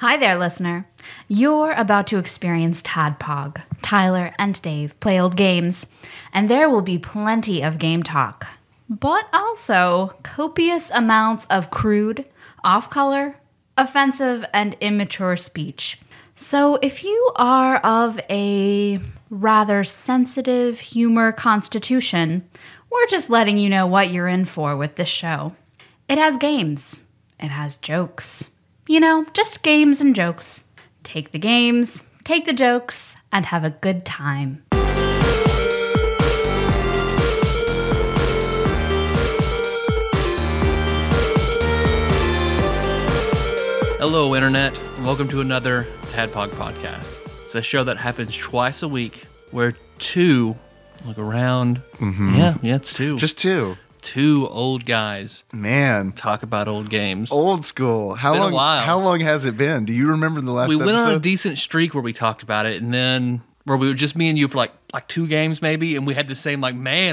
Hi there, listener. You're about to experience TADPOG. Tyler and Dave play old games, and there will be plenty of game talk, but also copious amounts of crude, off-color, offensive, and immature speech. So if you are of a rather sensitive humor constitution, we're just letting you know what you're in for with this show. It has games. It has jokes. You know, just games and jokes. Take the games, take the jokes, and have a good time. Hello, Internet. Welcome to another TADPOG podcast. It's a show that happens twice a week where two look around. Mm-hmm. Yeah, it's two. Just two. Two old guys. Man. Talk about old games. Old school. It's been a while. How long has it been? Do you remember the last episode? We went on a decent streak where we talked about it, and then where we were just me and you for like two games maybe, and we had the same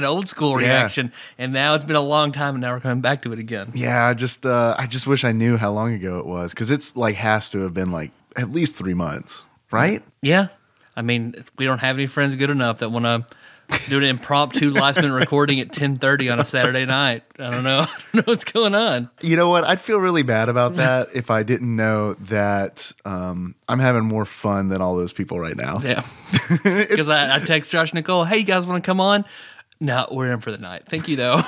old school reaction. And now it's been a long time, and now we're coming back to it again. Yeah, I just wish I knew how long ago it was, because it's has to have been at least 3 months, right? Yeah. I mean, we don't have any friends good enough that want to do an impromptu last-minute recording at 10:30 on a Saturday night. I don't know what's going on. You know what? I'd feel really bad about that if I didn't know that I'm having more fun than all those people right now. Yeah. Because I text Josh and Nicole, hey, you guys want to come on? No, we're in for the night. Thank you, though.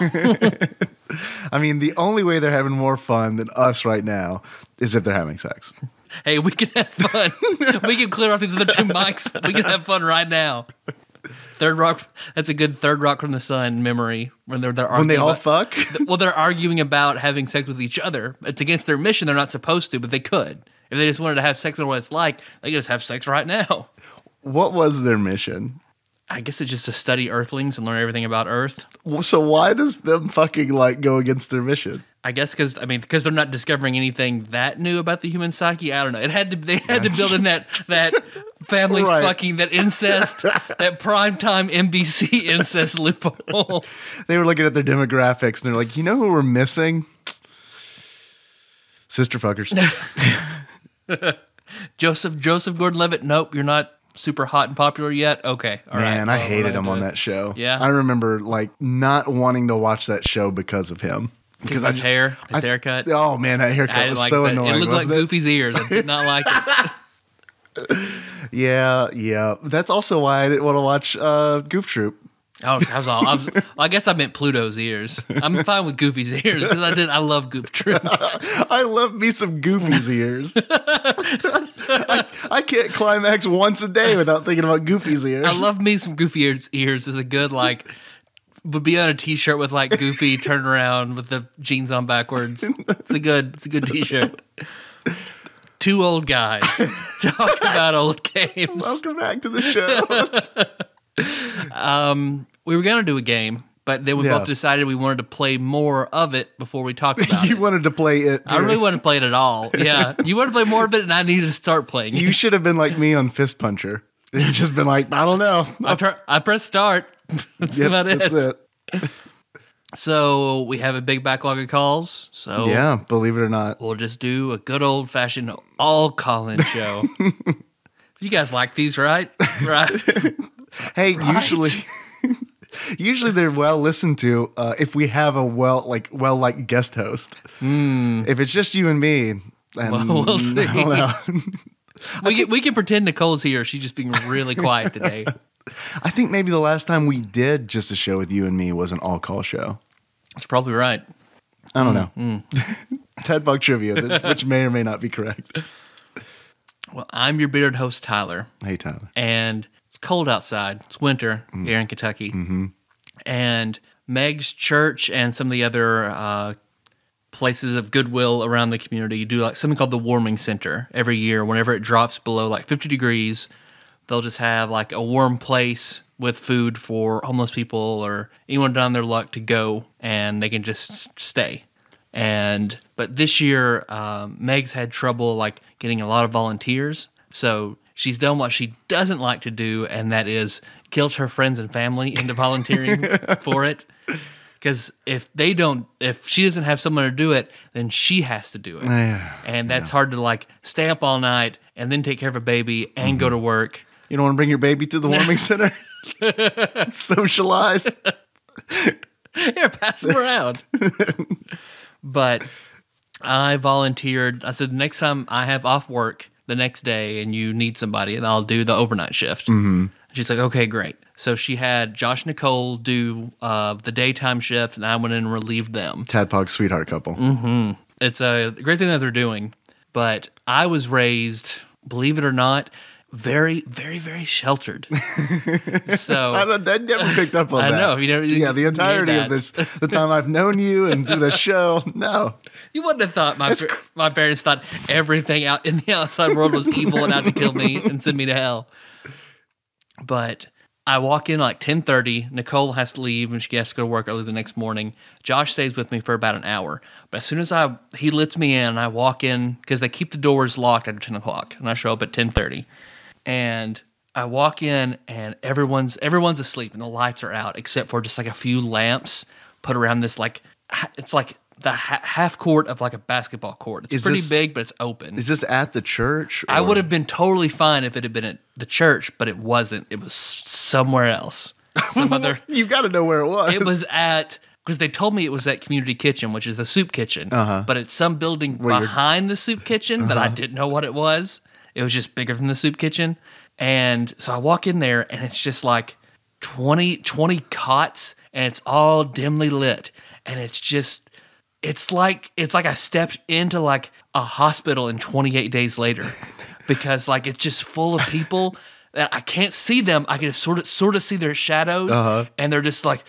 I mean, the only way they're having more fun than us right now is if they're having sex. Hey, we can have fun. We can clear off these other two mics. We can have fun right now. Third Rock, that's a good Third Rock from the Sun memory when they're arguing. When they all fuck? Well, they're arguing about having sex with each other. It's against their mission. They're not supposed to, but they could. If they just wanted to have sex on what it's like, they could just have sex right now. What was their mission? I guess it's just to study Earthlings and learn everything about Earth. So why does them fucking go against their mission? I guess because they're not discovering anything that new about the human psyche. I don't know. They had to build in that family fucking, that incest, that primetime NBC incest loophole. They were looking at their demographics and they're like, you know who we're missing? Sister fuckers. Joseph Gordon-Levitt. Nope, you're not super hot and popular yet. Okay, all right. Man, I hated him on that show. Yeah, I remember not wanting to watch that show because of him. Because his haircut. Oh man, that haircut was so annoying. It looked like Goofy's ears. I did not like it. Yeah. That's also why I didn't want to watch Goof Troop. I guess I meant Pluto's ears. I'm fine with Goofy's ears because I love Goof Troop. I love me some Goofy's ears. I can't climax once a day without thinking about Goofy's ears. I love me some Goofy ears. Is a good would be on a t-shirt with Goofy turned around with the jeans on backwards. It's a good t-shirt. Two old guys talking about old games. Welcome back to the show. We were going to do a game, but then we both decided we wanted to play more of it before we talked about it. You wanted to play it. I really wanted to play it at all. Yeah. You wanted to play more of it, and I needed to start playing it. You should have been like me on Fist Puncher. You've just been like, I don't know. I pressed start. That's about it. That's it. So we have a big backlog of calls. So yeah, believe it or not, we'll just do a good old fashioned all call-in show. You guys like these, right? Right. Hey, usually they're well listened to if we have a well guest host. If it's just you and me, then we'll see. I don't know. We can pretend Nicole's here. She's just being really quiet today. I think maybe the last time we did just a show with you and me was an all-call show. That's probably right. I don't know. TADPOG trivia, which may or may not be correct. Well, I'm your bearded host, Tyler. Hey, Tyler. And it's cold outside. It's winter here in Kentucky. Mm-hmm. And Meg's church and some of the other places of goodwill around the community do something called the Warming Center every year. Whenever it drops below 50 degrees, they'll just have a warm place with food for homeless people or anyone down their luck to go, and they can just stay. But this year, Meg's had trouble getting a lot of volunteers, so she's done what she doesn't like to do, and that is guilt her friends and family into volunteering for it. Because if she doesn't have someone to do it, then she has to do it. And that's hard to like stay up all night and then take care of a baby and go to work. You don't want to bring your baby to the warming center? Socialize? Here, pass them around. But I volunteered. I said, the next time I have off work the next day and you need somebody, and I'll do the overnight shift. Mm-hmm. She's like, okay, great. So she had Josh and Nicole do the daytime shift, and I went in and relieved them. TADPOG sweetheart couple. Mm-hmm. It's a great thing that they're doing. But I was raised, believe it or not, very, very, very sheltered. So I never picked up on that. I know. The entirety of this, the time I've known you and through the show, no. You wouldn't have thought my parents thought everything out in the outside world was evil and out to kill me and send me to hell. But I walk in like 10:30. Nicole has to leave and she has to go to work early the next morning. Josh stays with me for about an hour. But as soon as he lets me in, I walk in because they keep the doors locked after 10 o'clock. And I show up at 10:30. And I walk in and everyone's asleep and the lights are out except for just like a few lamps put around this like, it's like the half court of like a basketball court. It's pretty big, but it's open. Is this at the church? I would have been totally fine if it had been at the church, but it wasn't. It was somewhere else. You got to know where it was. It was because they told me it was at Community Kitchen, which is the soup kitchen. But it's some building behind the soup kitchen that I didn't know what it was. It was just bigger than the soup kitchen. And so I walk in there and it's just like 20 cots and it's all dimly lit. And it's like I stepped into like a hospital in 28 days later because like it's just full of people that I can't see them. I can sort of see their shadows and they're just like,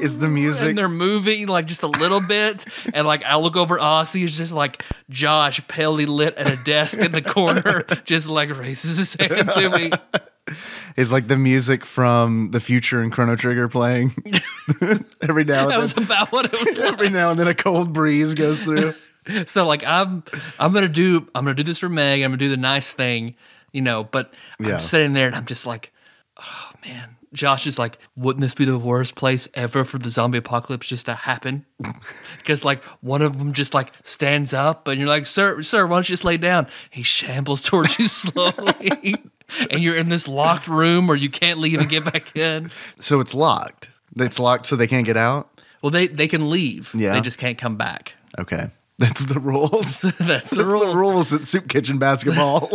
is the music, and they're moving like just a little bit, and like I look over, all I see is just like Josh palely lit at a desk in the corner, just like raises his hand to me. Is like the music from The Future and Chrono Trigger playing every now and then. That was about what it was like. Every now and then a cold breeze goes through. So like I'm gonna do this for Meg. I'm gonna do the nice thing, But I'm sitting there and I'm just like, oh man. Josh is like, wouldn't this be the worst place ever for the zombie apocalypse just to happen? Because like one of them just like stands up and you're like, sir, why don't you just lay down? He shambles towards you slowly. And you're in this locked room where you can't leave and get back in. So it's locked. It's locked so they can't get out? Well, they can leave. Yeah. They just can't come back. Okay. That's the rules. That's the rules at Soup Kitchen basketball.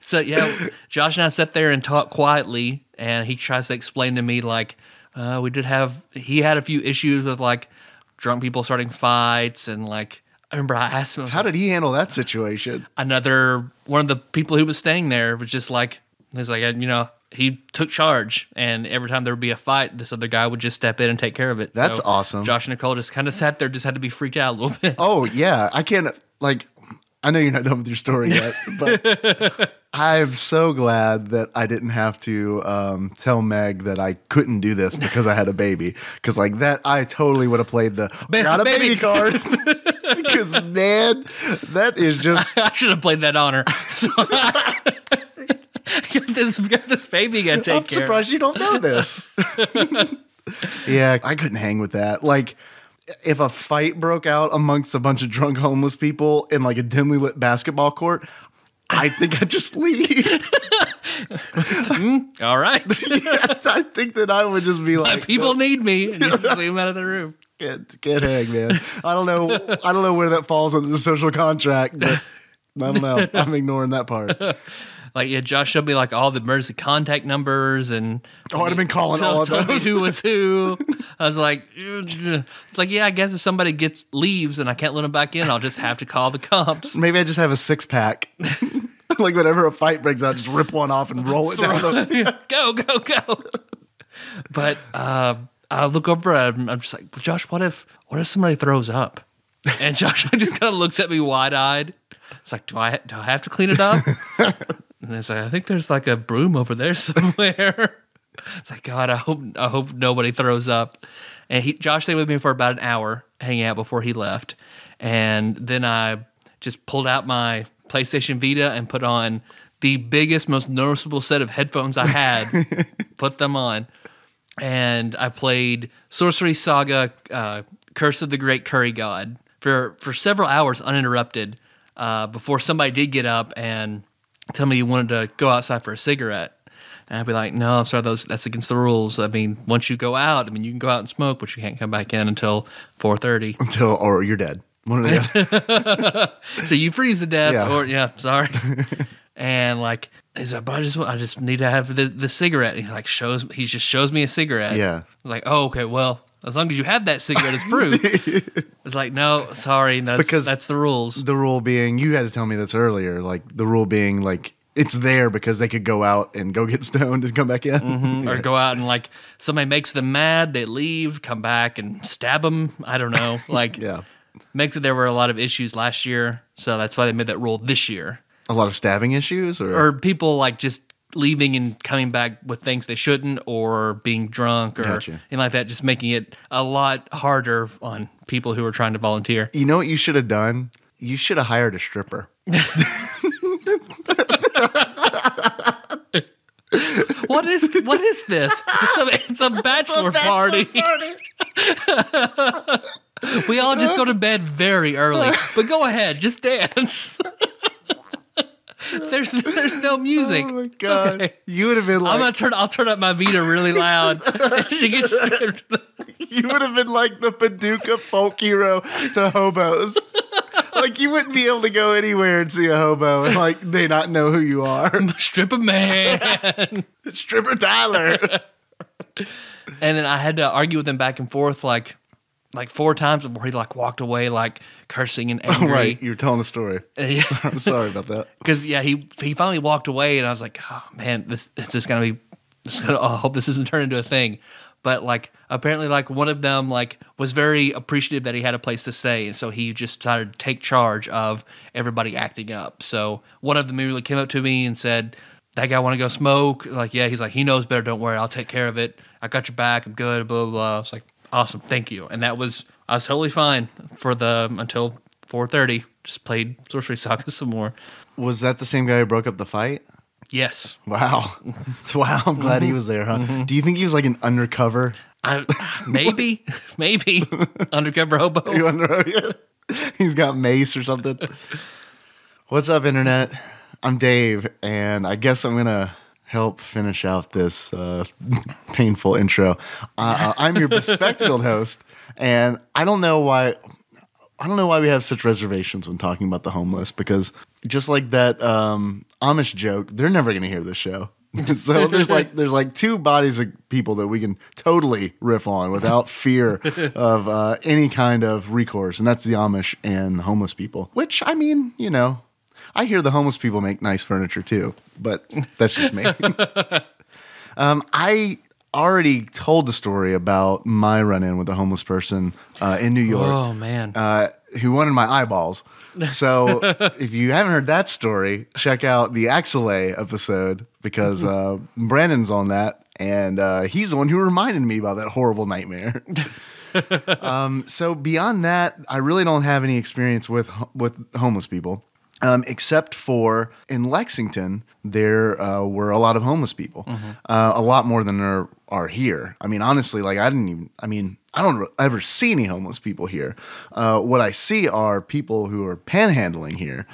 So, yeah, Josh and I sat there and talked quietly, and he tries to explain to me, like, he had a few issues with, like, drunk people starting fights, and, like, I remember I asked him. How did he handle that situation? One of the people who was staying there was just like, he took charge, and every time there would be a fight, this other guy would just step in and take care of it. That's awesome. Josh and Nicole just kind of sat there, just had to be freaked out a little bit. Oh, yeah. I can't, like... I know you're not done with your story yet, but I'm so glad that I didn't have to tell Meg that I couldn't do this because I had a baby. Because like that, I totally would have played the got a baby card. Because man, that is just... I should have played that on her. So got this baby got to take care of. I'm surprised you don't know this. Yeah, I couldn't hang with that. Like... If a fight broke out amongst a bunch of drunk homeless people in like a dimly lit basketball court, I think I'd just leave. All right. Yeah, I think that I would just be like, people need me. And just leave them out of the room. Can't hang, man. I don't know where that falls under the social contract, but I don't know. I'm ignoring that part. Like, yeah, Josh showed me like all the emergency contact numbers, and I'd have been calling all of those. Who was who? I was like, it's like, yeah, I guess if somebody leaves and I can't let them back in, I'll just have to call the cops. Maybe I just have a 6-pack. Like whenever a fight breaks out, just rip one off and roll it down. Go. But I look over and I'm just like, well, Josh, what if somebody throws up? And Josh just kind of looks at me wide-eyed. It's like, do I have to clean it up? And it's like, I think there's like a broom over there somewhere. It's like, God, I hope nobody throws up. And Josh stayed with me for about an hour, hanging out before he left. And then I just pulled out my PlayStation Vita and put on the biggest, most noticeable set of headphones I had. Put them on. and I played Sorcery Saga, Curse of the Great Curry God for several hours uninterrupted before somebody did get up and tell me you wanted to go outside for a cigarette. And I'd be like, no, I'm sorry, that's against the rules. I mean, once you go out, you can go out and smoke, but you can't come back in until 4:30. Or you're dead. One of the other. So you freeze to death, Yeah. sorry. And like, he's like, but I just need to have the cigarette. And he just shows me a cigarette. Yeah. Like, oh, okay, well, as long as you have that cigarette as proof. It's like, no, sorry, that's the rules. The rule being, you had to tell me this earlier, like the rule being like, it's there because they could go out and go get stoned and come back in. Mm-hmm. Or go out and like somebody makes them mad, they leave, come back and stab them. I don't know. Like, Yeah. Makes it there were a lot of issues last year, so that's why they made that rule this year. A lot of stabbing issues, or people like just leaving and coming back with things they shouldn't, or being drunk, or anything like that, just making it a lot harder on people who are trying to volunteer. You know what you should have done? You should have hired a stripper. What is this? It's a bachelor party. We all just go to bed very early. But go ahead, just dance. There's no music. Oh my god! Okay. You would have been like, I'll turn up my Vita really loud. She gets stripped. You would have been like the Paducah folk hero to hobos. Like, you wouldn't be able to go anywhere and see a hobo and like they not know who you are. Stripper man. Stripper Tyler. And then I had to argue with him back and forth like 4 times before he like walked away, like cursing and angry. Oh, right, you were telling a story. Yeah. I'm sorry about that. Because he finally walked away, and I was like, oh man, this is gonna be. I hope this doesn't turn into a thing. But like apparently, like one of them like was very appreciative that he had a place to stay, and so he just decided to take charge of everybody acting up. So one of them immediately came up to me and said, "That guy want to go smoke?" Like, yeah, he's like, he knows better. Don't worry, I'll take care of it. I got your back. I'm good. Blah blah blah. I was like, awesome, thank you. And I was totally fine until 4:30. Just played Sorcery Saga some more. Was that the same guy who broke up the fight? Yes. Wow. Wow, I'm glad he was there, huh? Mm-hmm. Do you think he was like an undercover? Maybe. Undercover hobo. He's got mace or something. What's up, Internet? I'm Dave, and I guess I'm going to help finish out this painful intro. I'm your bespectacled host, and I don't know why we have such reservations when talking about the homeless, because just like that Amish joke, they're never going to hear this show. So there's like 2 bodies of people that we can totally riff on without fear of any kind of recourse, and that's the Amish and homeless people. Which, I mean, you know, I hear the homeless people make nice furniture too, but that's just me. I already told the story about my run-in with a homeless person in New York. Oh, man. Who wanted my eyeballs. So if you haven't heard that story, check out the Axelay episode, because Brandon's on that, and he's the one who reminded me about that horrible nightmare. So beyond that, I really don't have any experience with homeless people. Except for in Lexington, there were a lot of homeless people, a lot more than there are here. I mean, honestly, like I don't ever see any homeless people here. What I see are people who are panhandling here,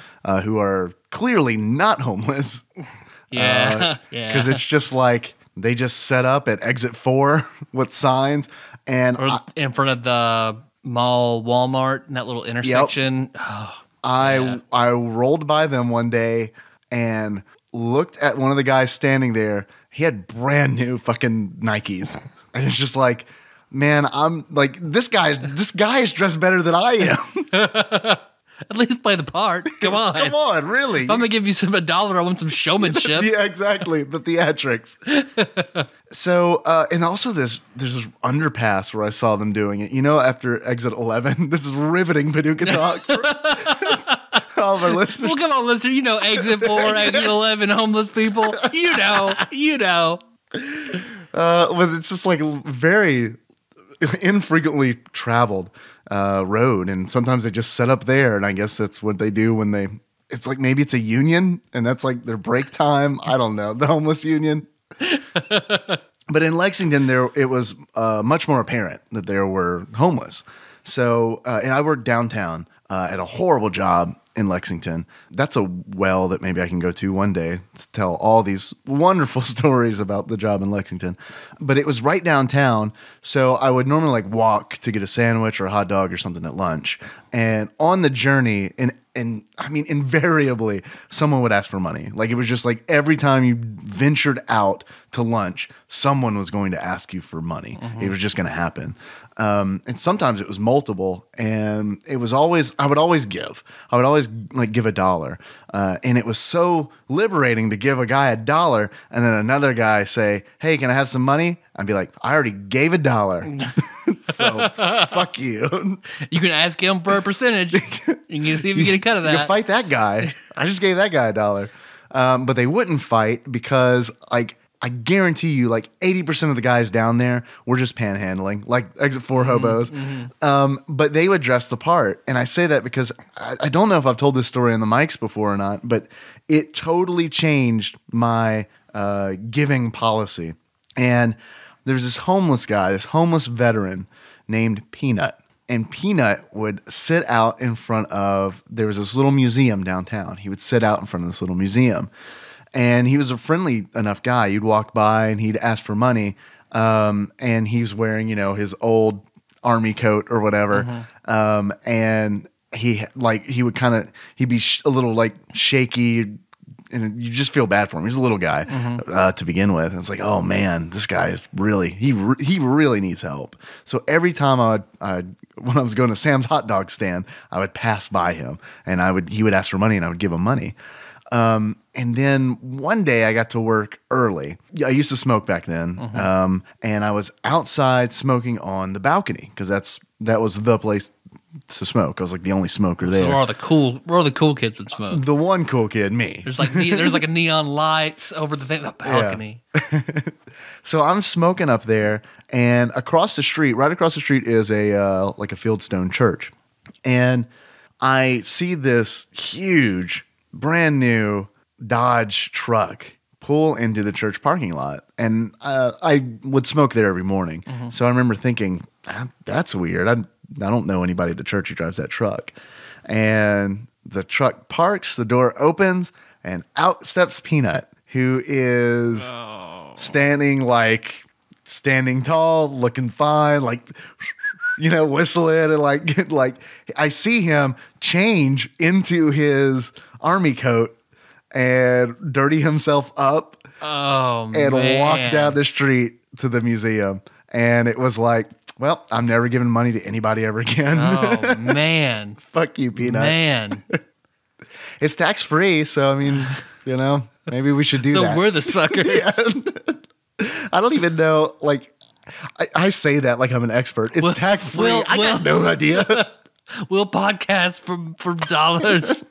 who are clearly not homeless. Yeah, because it's just like they just set up at exit 4 with signs, and in front of the mall, Walmart, in that little intersection. Yep. Oh. I rolled by them one day and looked at one of the guys standing there. He had brand new fucking Nikes. And it's just like, man, I'm like, this guy is dressed better than I am. At least play the part. Come on. Come on, really. If I'm going to give you $1, I want some showmanship. Yeah, exactly. The theatrics. So, and also there's this underpass where I saw them doing it. You know, after exit 11, this is riveting Paducah talk for all of our listeners. Well, come on, listener. You know, exit 4, exit 11, homeless people. You know. But it's just like very infrequently traveled road, and sometimes they just set up there, and I guess that's what they do when it's like maybe it's a union, and that's like their break time. I don't know, the homeless union. But in Lexington, it was much more apparent that there were homeless. So, and I worked downtown at a horrible job in Lexington. That's a well that maybe I can go to one day to tell all these wonderful stories about the job in Lexington. But it was right downtown, so I would normally like walk to get a sandwich or a hot dog or something at lunch. And on the journey, and I mean, invariably, someone would ask for money. Like, it was just like every time you ventured out to lunch, someone was going to ask you for money. It was just going to happen. And sometimes it was multiple, and it was always, I would always give. I would always like give $1. And it was so liberating to give a guy $1 and then another guy say, "Hey, can I have some money?" I'd be like, "I already gave $1. So fuck you." You can ask him for a percentage. You can see if you get a cut of that. You can fight that guy. I just gave that guy $1. But they wouldn't fight because, like, I guarantee you, like 80% of the guys down there were just panhandling, like Exit 4 hobos. But they would dress the part. And I say that because I don't know if I've told this story on the mics before or not, but it totally changed my giving policy. And there's this homeless guy, this homeless veteran named Peanut. And Peanut would sit out in front of, there was this little museum downtown. He would sit out in front of this little museum. And he was a friendly enough guy. You'd walk by and he'd ask for money. And he was wearing, his old army coat or whatever. And he'd be a little like shaky, and you just feel bad for him. He's a little guy to begin with. And it's like, oh man, this guy is really, he really needs help. So every time when I was going to Sam's hot dog stand, I would pass by him and he would ask for money and I would give him money. And then one day I got to work early. I used to smoke back then. And I was outside smoking on the balcony because that was the place to smoke. I was like the only smoker there. So we're all the cool kids that smoke. The one cool kid, me. There's like a neon lights over the balcony. Yeah. So I'm smoking up there, and right across the street is a Fieldstone church. And I see this huge, brand new Dodge truck pull into the church parking lot. And I would smoke there every morning. So I remember thinking, that's weird. I don't know anybody at the church who drives that truck. And the truck parks, the door opens, and out steps Peanut, who is standing tall, looking fine, whistling, and like I see him change into his army coat and dirty himself up and walk down the street to the museum. And it was like, well, I'm never giving money to anybody ever again. Oh, man. Fuck you, Peanut. Man. It's tax-free, so, I mean, maybe we should do that. So we're the suckers. Yeah. I don't even know, I say that like I'm an expert. It's tax-free. I got no idea. We'll podcast for dollars.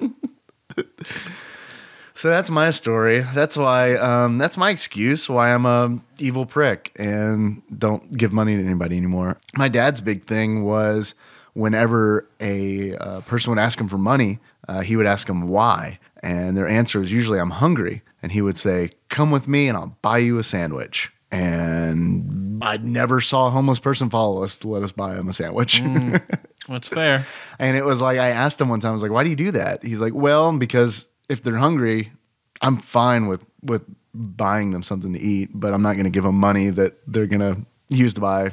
So that's my story. That's why. That's my excuse why I'm a evil prick and don't give money to anybody anymore. My dad's big thing was whenever a person would ask him for money, he would ask them why, and their answer was usually "I'm hungry," and he would say, "Come with me, and I'll buy you a sandwich." And I never saw a homeless person follow us to let us buy him a sandwich. That's fair. And it was like I asked him one time, I was like, "Why do you do that?" He's like, "Well, because if they're hungry, I'm fine with buying them something to eat, but I'm not going to give them money that they're going to use to buy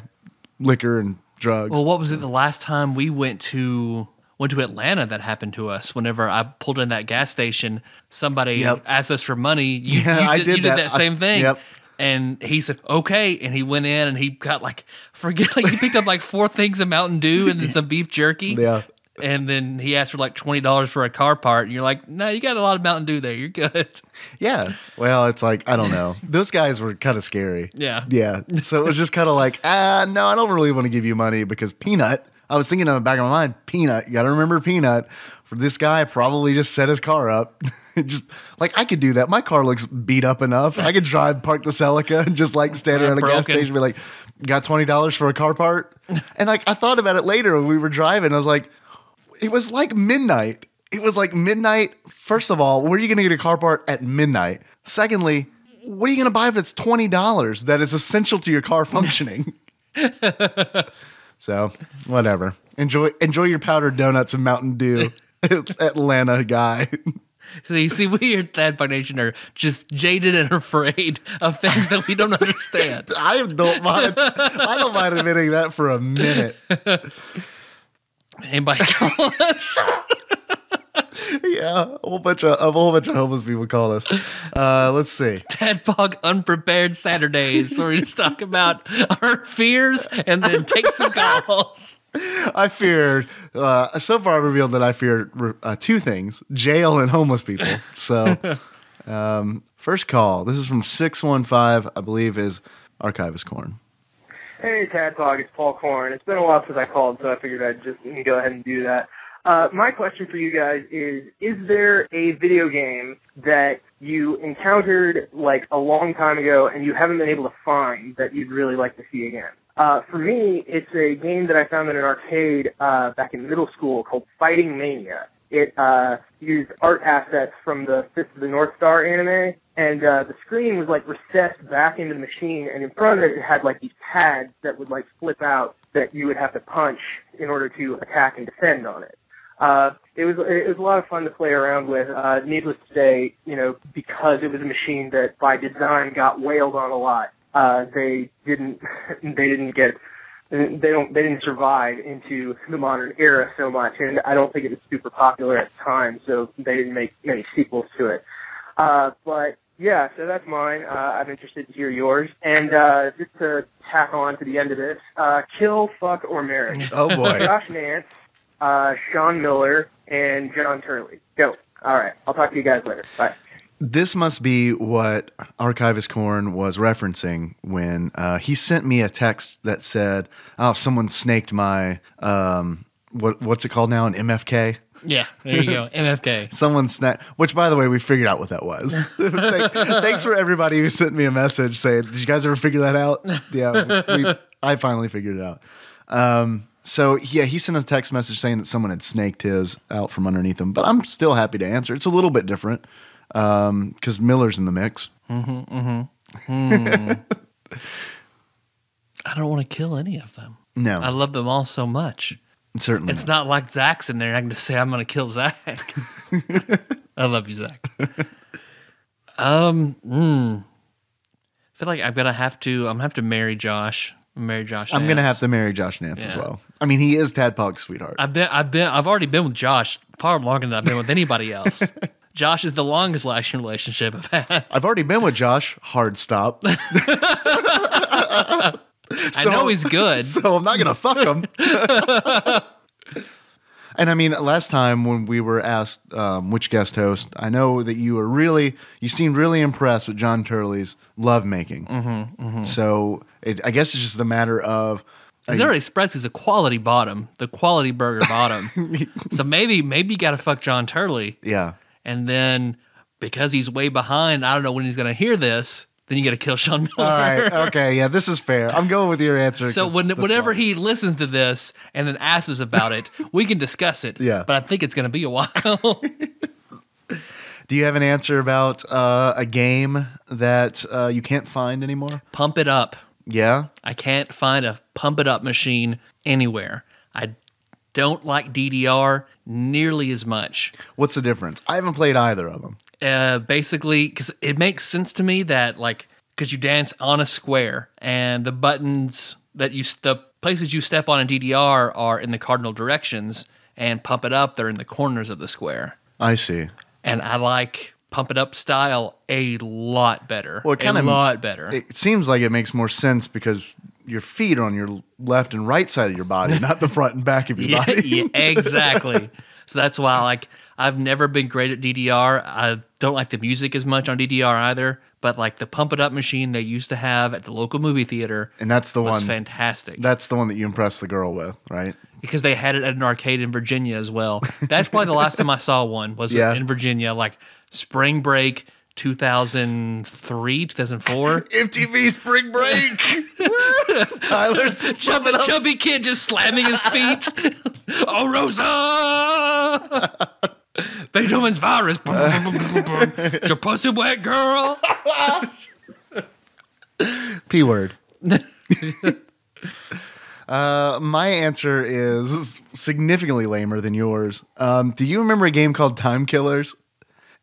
liquor and drugs." Well, what was it the last time we went to Atlanta that happened to us? Whenever I pulled in that gas station, somebody asked us for money. You did that same thing. Yep. And he said, okay. And he went in and he got he picked up 4 things of Mountain Dew and then some beef jerky. Yeah. And then he asked for $20 for a car part. And you're like, no, you got a lot of Mountain Dew there. You're good. Yeah. Well, it's like, I don't know. Those guys were kind of scary. Yeah. Yeah. So it was just kind of like, no, I don't really want to give you money because Peanut, I was thinking in the back of my mind, Peanut, you got to remember Peanut. For this guy, probably just set his car up. Just I could do that. My car looks beat up enough. I could park the Celica and just stand around a gas station and be like, got $20 for a car part? And I thought about it later when we were driving. I was like, it was like midnight. It was like midnight. First of all, where are you going to get a car part at midnight? Secondly, what are you going to buy if it's $20 that is essential to your car functioning? So, whatever. Enjoy your powdered donuts and Mountain Dew, Atlanta guy. So you see, we at TADPOG Nation are just jaded and afraid of things that we don't understand. I don't mind admitting that for a minute. Anybody call us? Yeah, a whole bunch of homeless people call us. Let's see. TADPOG Unprepared Saturdays, where we just talk about our fears and then take some calls. I feared, so far I've revealed that I feared two things, jail and homeless people. So, first call. This is from 615, I believe is Archivist Corn. Hey, TADPOG, it's Paul Corn. It's been a while since I called, so I figured I'd just go ahead and do that. My question for you guys is there a video game that you encountered like a long time ago and you haven't been able to find that you'd really like to see again? For me, it's a game that I found in an arcade back in middle school called Fighting Mania. It used art assets from the Fist of the North Star anime, and the screen was like recessed back into the machine, and in front of it, it had like these pads that would like flip out that you would have to punch in order to attack and defend on it. It was a lot of fun to play around with. Needless to say, because it was a machine that by design got wailed on a lot. They didn't survive into the modern era so much, and I don't think it was super popular at the time, so they didn't make many sequels to it. But yeah, so that's mine. I'm interested to hear yours. And just to tack on to the end of this, kill, fuck, or marry. Oh boy. Josh Nance, Sean Miller, and John Turley. Go. All right. I'll talk to you guys later. Bye. This must be what Archivist Corn was referencing when he sent me a text that said, "Oh, someone snaked my what's it called now? An MFK." Yeah, there you go. MFK. Someone snapped. Which, by the way, we figured out what that was. Thanks for everybody who sent me a message saying, "Did you guys ever figure that out?" Yeah, I finally figured it out. So yeah, he sent a text message saying that someone had snaked his out from underneath him. But I'm still happy to answer. It's a little bit different. Because Miller's in the mix. I don't want to kill any of them. No. I love them all so much. Certainly. It's not like Zach's in there and I can just say I'm going to kill Zach. I love you, Zach. I feel like I'm going to have to marry Josh. Marry Josh Nance. I'm going to have to marry Josh Nance as well. I mean, he is TADPOG's sweetheart. I've already been with Josh far longer than I've been with anybody else. Josh is the longest lasting relationship I've had. I've already been with Josh. Hard stop. I know he's good. So I'm not going to fuck him. And I mean, last time when we were asked which guest host, I know that you seemed really impressed with John Turley's lovemaking. So I guess it's just a matter of... He's already expressed he's a quality bottom, the quality burger bottom. So maybe you got to fuck John Turley. Yeah. And then, because he's way behind, I don't know when he's going to hear this, then you got to kill Sean Miller. All right. Okay. Yeah, this is fair. I'm going with your answer. So whenever he listens to this and then asks us about it, we can discuss it. Yeah. But I think it's going to be a while. Do you have an answer about a game that you can't find anymore? Pump It Up. Yeah? I can't find a Pump It Up machine anywhere. I don't like DDR nearly as much. What's the difference? I haven't played either of them. Basically, because it makes sense to me that, like, because you dance on a square and the buttons the places you step on in DDR are in the cardinal directions, and Pump It Up, they're in the corners of the square. I see. And I like Pump It Up style a lot better. Well, a lot better. It seems like it makes more sense because your feet are on your left and right side of your body, not the front and back of your body. Yeah, exactly. So that's why, I've never been great at DDR. I don't like the music as much on DDR either. But the Pump It Up machine they used to have at the local movie theater, and that's the was one fantastic. That's the one that you impressed the girl with, right? Because they had it at an arcade in Virginia as well. That's probably the last time I saw one was in Virginia, spring break 2003, 2004. MTV Spring Break. Tyler's chubby kid just slamming his feet. Oh, Rosa! Beethoven's virus. Your pussy wet, girl. P word. My answer is significantly lamer than yours. Do you remember a game called Time Killers?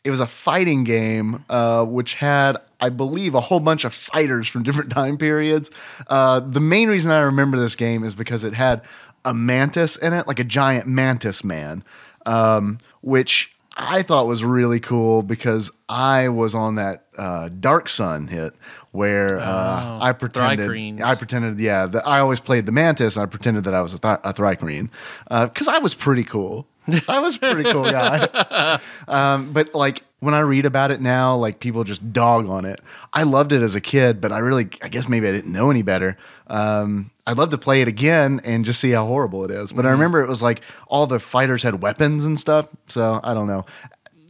It was a fighting game which had, I believe, a whole bunch of fighters from different time periods. The main reason I remember this game is because it had a mantis in it, like a giant mantis man, which I thought was really cool because I was on that Dark Sun hit where I pretended, I always played the mantis and I pretended that I was a Thrycreen because I was pretty cool. I was a pretty cool guy. But like when I read about it now, like people just dog on it. I loved it as a kid, but I guess maybe I didn't know any better. I'd love to play it again and just see how horrible it is. But I remember it was like all the fighters had weapons and stuff. So I don't know.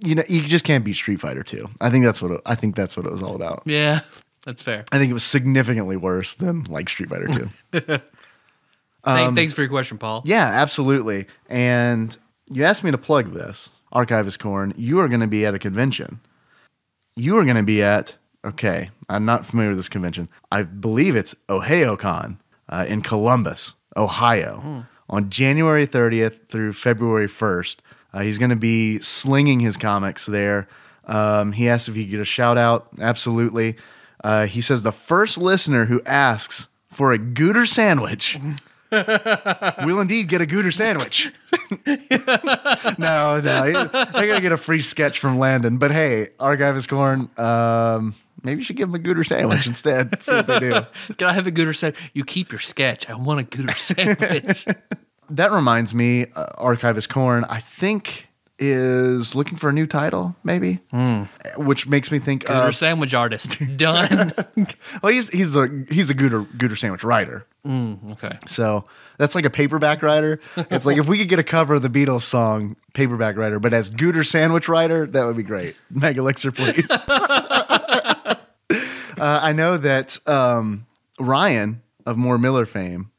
You know, you just can't beat Street Fighter 2. I think that's what it was all about. Yeah, that's fair. I think it was significantly worse than like Street Fighter 2. Thanks for your question, Paul. Yeah, absolutely. And you asked me to plug this, Archivist Corn. You are going to be at a convention. You are going to be at, okay, I'm not familiar with this convention. I believe it's OhioCon in Columbus, Ohio, on January 30th through February 1st. He's going to be slinging his comics there. He asked if he could get a shout out. Absolutely. He says the first listener who asks for a Gooter sandwich will indeed get a Gooter sandwich. No, they're going to get a free sketch from Landon. But hey, Archivist Corn, maybe you should give him a Gooter sandwich instead. See what they do. Can I have a Gooter sandwich? You keep your sketch. I want a Gooter sandwich. That reminds me, Archivist Corn, I think is looking for a new title, maybe, which makes me think Gooter sandwich artist. Done. Well, he's a Gooter sandwich writer. Okay. So that's like a paperback writer. It's like if we could get a cover of the Beatles song "Paperback Writer," but as Gooter sandwich writer, that would be great. Meg Elixir, please. I know that Ryan of More Miller fame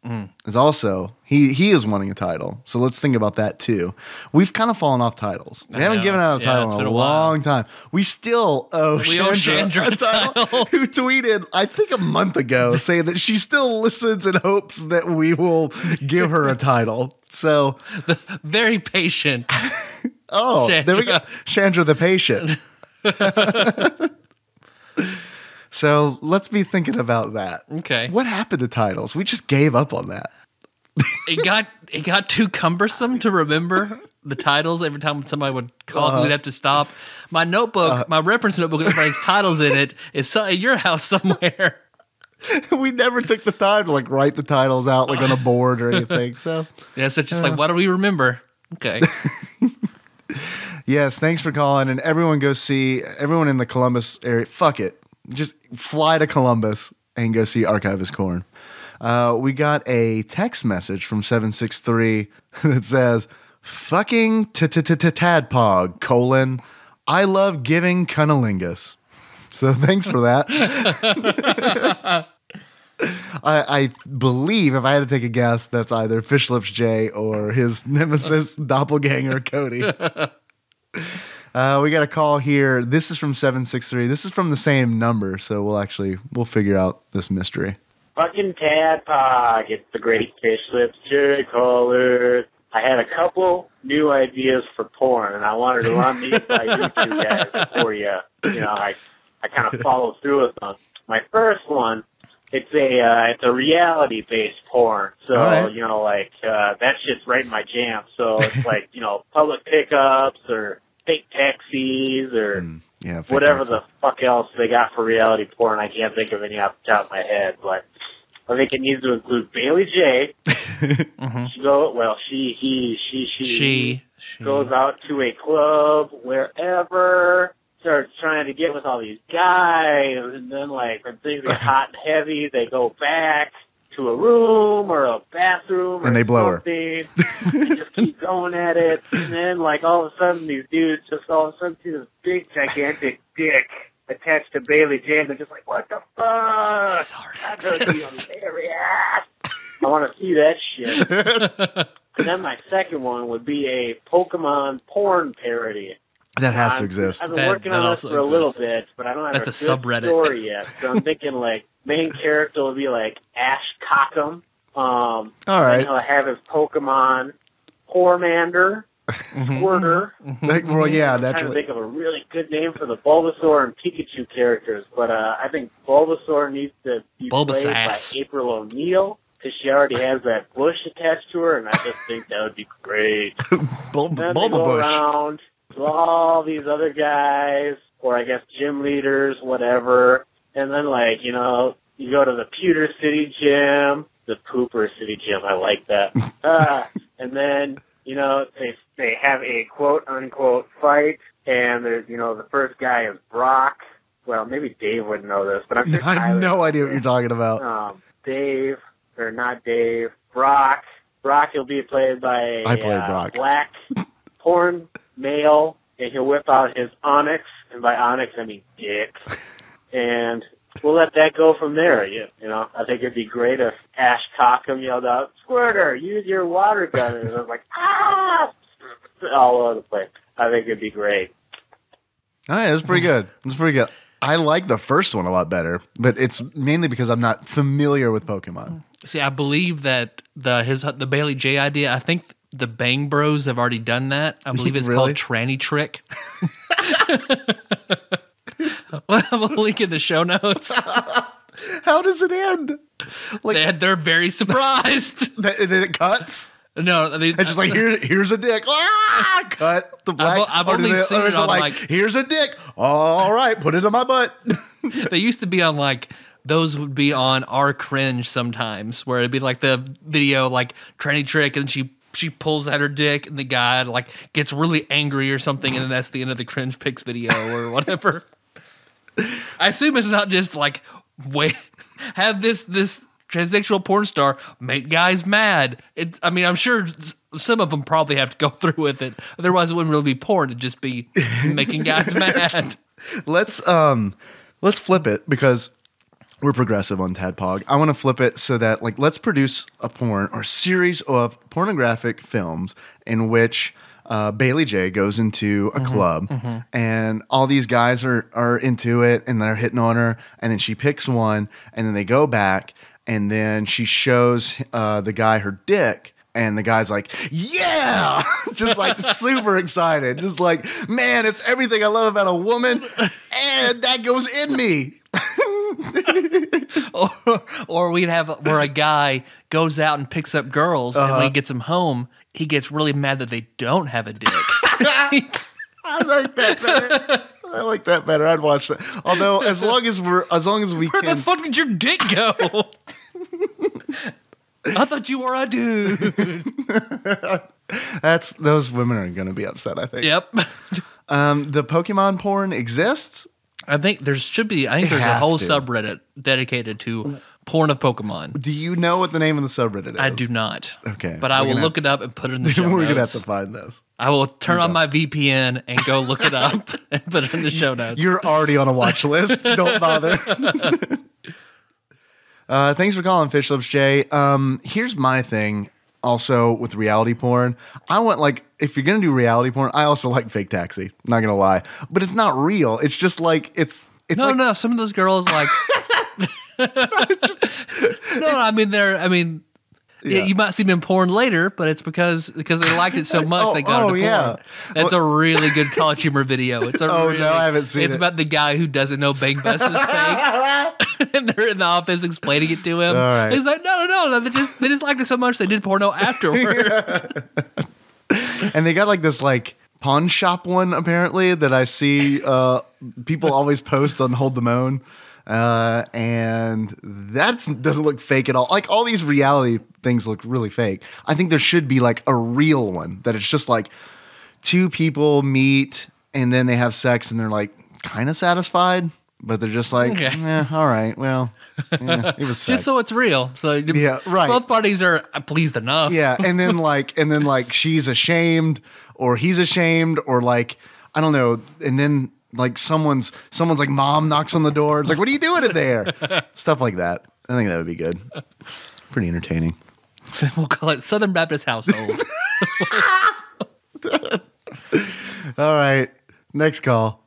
is also he is wanting a title. So let's think about that too. We've kind of fallen off titles. We haven't given out a title in a long time. We still owe Chandra a title. Who tweeted, I think a month ago, saying that she still listens and hopes that we will give her a title. So very patient. Oh, Chandra. There we go. Chandra the patient. So let's be thinking about that. Okay. What happened to titles? We just gave up on that. It got too cumbersome to remember the titles every time somebody would call. We'd have to stop. My notebook, my reference notebook that has titles in it is at your house somewhere. We never took the time to like write the titles out like on a board or anything. So yeah, so just like, why do we remember? Okay. Yes, thanks for calling, and everyone go see everyone in the Columbus area. Fuck it. Just fly to Columbus and go see Archivist Corn. We got a text message from 763 that says, fucking TADPOG, I love giving cunnilingus. So thanks for that. I believe, if I had to take a guess, that's either Fish Lips J or his nemesis doppelganger Cody. We got a call here. This is from 763. This is from the same number, so we'll figure out this mystery. Fucking Tadpog. It's the great Fish Lips J caller. I had a couple new ideas for porn, and I wanted to run these by you two guys before I kind of follow through with them. My first one, it's a reality-based porn. So, right. That shit's right in my jam. So it's like, public pickups or fake taxis or whatever the fuck else they got for reality porn. I can't think of any off the top of my head, but I think it needs to include Bailey J. She goes out to a club wherever, starts trying to get with all these guys, and then like when things get hot and heavy, they go back to a room or a bathroom and they blow her. And just keep going at it, and then like all of a sudden these dudes just all of a sudden see this big gigantic dick attached to Bailey J, and they're just like, what the fuck? That's hilarious. I want to see that shit. And then my second one would be a Pokemon porn parody. That has to exist. I've been working on this for a little bit, but I don't have That's a a good subreddit. story yet. So I'm thinking like main character will be like Ash Cockham. All right. And he'll have his Pokemon Hormander, Squirter. Well, yeah, I'm trying to naturally. think of a really good name for the Bulbasaur and Pikachu characters, but I think Bulbasaur needs to be played by Bulbasass. April O'Neil, because she already has that bush attached to her, and I just think that would be great. Then they Bulba go Bush. around to all these other guys, or I guess gym leaders, whatever, and then like, you know, you go to the Pewter City Gym, the Pooper City Gym, I like that. And then, you know, they have a quote-unquote fight, and there's, you know, the first guy is Brock. Well, maybe Dave wouldn't know this, but I'm sure I have Tyler no knows idea what this. you're talking about. Dave, or not Dave, Brock. Brock will be played by I played Brock. black porn male, and he'll whip out his Onyx, and by Onyx I mean dick. And we'll let that go from there. You know, I think it'd be great if Ash Cockham yelled out, "Squirter, use your water gun," and I was like, ah, all over the place. I think it'd be great. All right, that's pretty good. That's pretty good. I like the first one a lot better, but it's mainly because I'm not familiar with Pokemon. See, I believe that the Bailey J idea, I think the Bang Bros have already done that. I believe it's Really? called Tranny Trick. Well, I'm going to link in the show notes. How does it end? Like They're very surprised. and then it cuts. No, It's just like here's a dick. Ah, cut the black. I've or only is seen it on, like- here's a dick. All right, put it in my butt. They used to be on like, those would be on our Cringe sometimes, where it'd be like the video like Tranny Trick, and she pulls out her dick, and the guy like gets really angry or something, and then that's the end of the Cringe Pics video or whatever. I assume it's not just like have this transsexual porn star make guys mad. I mean, I'm sure some of them probably have to go through with it. Otherwise, it wouldn't really be porn. It'd just be making guys mad. Let's flip it because we're progressive on TADPOG. I want to flip it so that like let's produce a porn or series of pornographic films in which Bailey J goes into a club and all these guys are into it and they're hitting on her, and then she picks one and then they go back and then she shows the guy her dick. And the guy's like, yeah, just like super excited. Just like, man, it's everything I love about a woman. And that goes in me. Or we'd have where a guy goes out and picks up girls, and when he gets them home, he gets really mad that they don't have a dick. I like that better. I like that better. I'd watch that. Although, as long as we Where can. the fuck did your dick go? I thought you were a dude. Those women are going to be upset, I think. Yep. The Pokemon porn exists. I think there's a has whole to. subreddit dedicated to porn of Pokemon. Do you know what the name of the subreddit is? I do not. Okay. But I we're will gonna look it up and put it in the show We're going to have notes. to find this. I will turn on my VPN and go look it up and put it in the show notes. You're already on a watch list. Don't bother. Thanks for calling, Fish Lips Jay. Here's my thing also with reality porn. I want, like, if you're going to do reality porn, I also like Fake Taxi. Not going to lie. But it's not real. It's just like, it's like, No. Some of those girls like. Yeah. You might see them in porn later, but it's because they liked it so much they got into porn. That's a really good college humor video. It's no, I haven't seen It's it. about the guy who doesn't know Bang Bus is fake, and they're in the office explaining it to him. All right. He's like, no, they just liked it so much they did porno afterward. And they got like this like pawn shop one apparently that I see people always post on Hold the Moan. And that doesn't look fake at all. Like all these reality things look really fake. I think there should be like a real one that it's just like two people meet and then they have sex and they're like kind of satisfied, but they're just like, Okay. all right, well, it was sex. Just so it's real. So Yeah, right. Both parties are pleased enough. Yeah, and then like she's ashamed or he's ashamed or like I don't know, and then like someone's like mom knocks on the door. It's like, what are you doing in there? Stuff like that. I think that would be good. Pretty entertaining. We'll call it Southern Baptist Household. All right. Next call.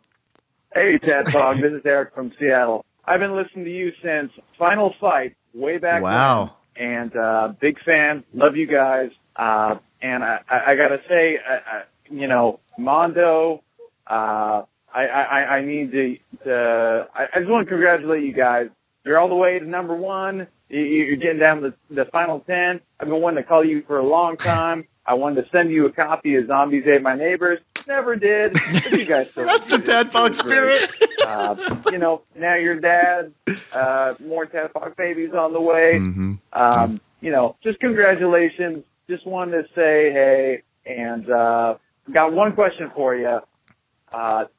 Hey, TADPOG. This is Eric from Seattle. I've been listening to you since Final Fight way back Wow. then. And big fan. Love you guys. And I got to say, you know, Mondo, I need to I just want to congratulate you guys. You're all the way to number 1. You're getting down to the final 10. I've been wanting to call you for a long time. I wanted to send you a copy of Zombies Ate My Neighbors. Never did. But you guys still That's the TADPOG spirit. You know, now you're dad. More TADPOG babies on the way. Mm-hmm. You know, just congratulations. Just wanted to say hey. And got one question for you.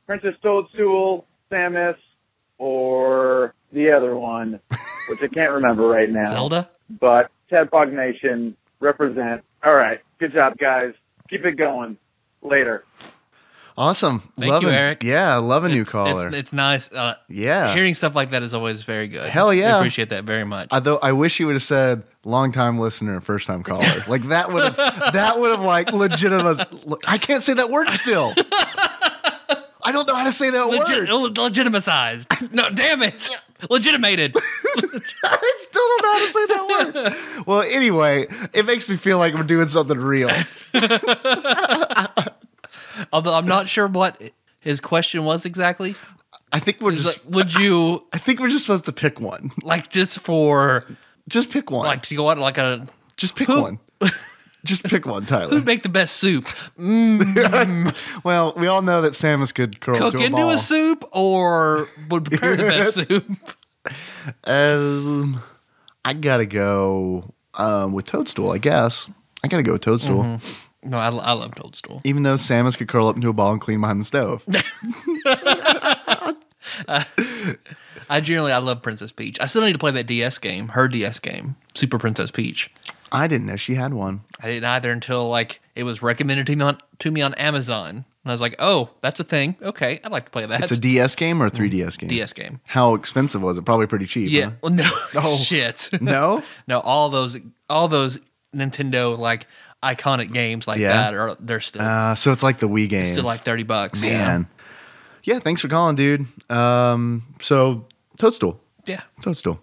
Princess Toadstool, Samus, or the other one, which I can't remember right now. Zelda? But TADPOG Nation, represent. All right. Good job, guys. Keep it going. Later. Awesome. Thank you, Eric. Yeah, I love a new caller. It's nice. Yeah. Hearing stuff like that is always very good. Hell yeah. I appreciate that very much. Although I wish you would have said long time listener, first time caller. Like that would have like legitimate. Look, I can't say that word still. I don't know how to say that word. Legitimized. No, damn it. Legitimated. I still don't know how to say that word. Well, anyway, it makes me feel like we're doing something real. Although I'm not sure what his question was exactly. I think we're He's just. like, would you I think we're just supposed to pick one. like just for Just pick one. like to go out like a just pick one. Just pick one, Tyler. who'd make the best soup? Well, we all know that Samus could curl Cook to a into ball. a soup or would prepare the best soup? I gotta go with Toadstool, I guess. I gotta go with Toadstool. Mm-hmm. No, I love Toadstool. Even though Samus could curl up into a ball and clean behind the stove. I love Princess Peach. I still need to play that DS game, her DS game, Super Princess Peach. I didn't know she had one. I didn't either until like it was recommended to me on Amazon. And I was like, oh, that's a thing. Okay, I'd like to play that. It's a DS game or a 3DS game? DS game. How expensive was it? Probably pretty cheap. Yeah. Huh? Well, no. Oh. Shit. No? No, all those Nintendo like iconic games like Yeah. that they're So it's like the Wii games. still like $30. Man. Yeah, thanks for calling, dude. So Toadstool. Yeah. Toadstool.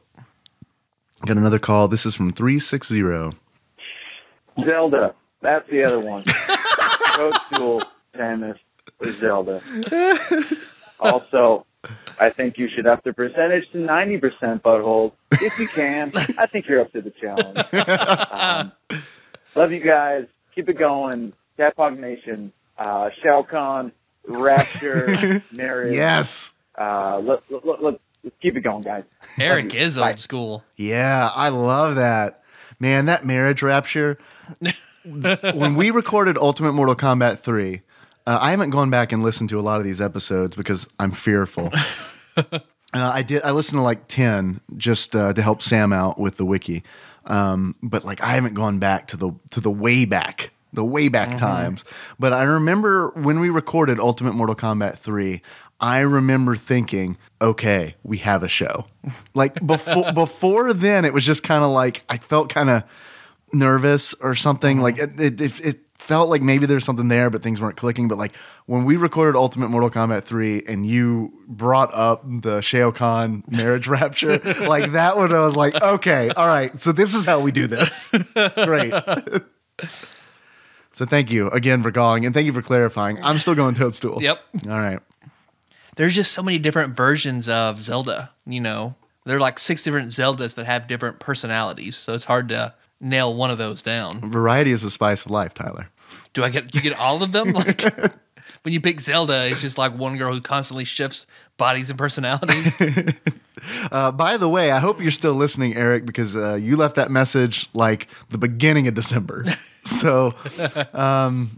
Got another call. This is from 360. Zelda. That's the other one. Toadstool, Samus, or Zelda. Also, I think you should up the percentage to 90% butthole. If you can, I think you're up to the challenge. Love you guys. Keep it going. TADPOG Nation. Shao Kahn, Rapture, Marriage. Yes. Let's keep it going, guys. Eric is Bye. old school. Yeah, I love that. Man, that marriage rapture. When we recorded Ultimate Mortal Kombat 3, I haven't gone back and listened to a lot of these episodes because I'm fearful. I listened to like 10 just to help Sam out with the wiki. But like I haven't gone back to the way back. The way back times. But I remember when we recorded Ultimate Mortal Kombat 3, I remember thinking, okay, we have a show. Like before then, it was just kind of like, I felt kind of nervous or something. Like it felt like maybe there's something there, but things weren't clicking. But like when we recorded Ultimate Mortal Kombat 3 and you brought up the Shao Kahn marriage rapture, like that one, I was like, okay, all right. So this is how we do this. Great. So thank you again for calling, and thank you for clarifying. I'm still going Toadstool. Yep. All right. There's just so many different versions of Zelda, you know. There are like 6 different Zeldas that have different personalities, so it's hard to nail one of those down. Variety is the spice of life, Tyler. Do you get all of them? Like when you pick Zelda, it's just like one girl who constantly shifts bodies and personalities. By the way, I hope you're still listening, Eric, because you left that message like the beginning of December. So,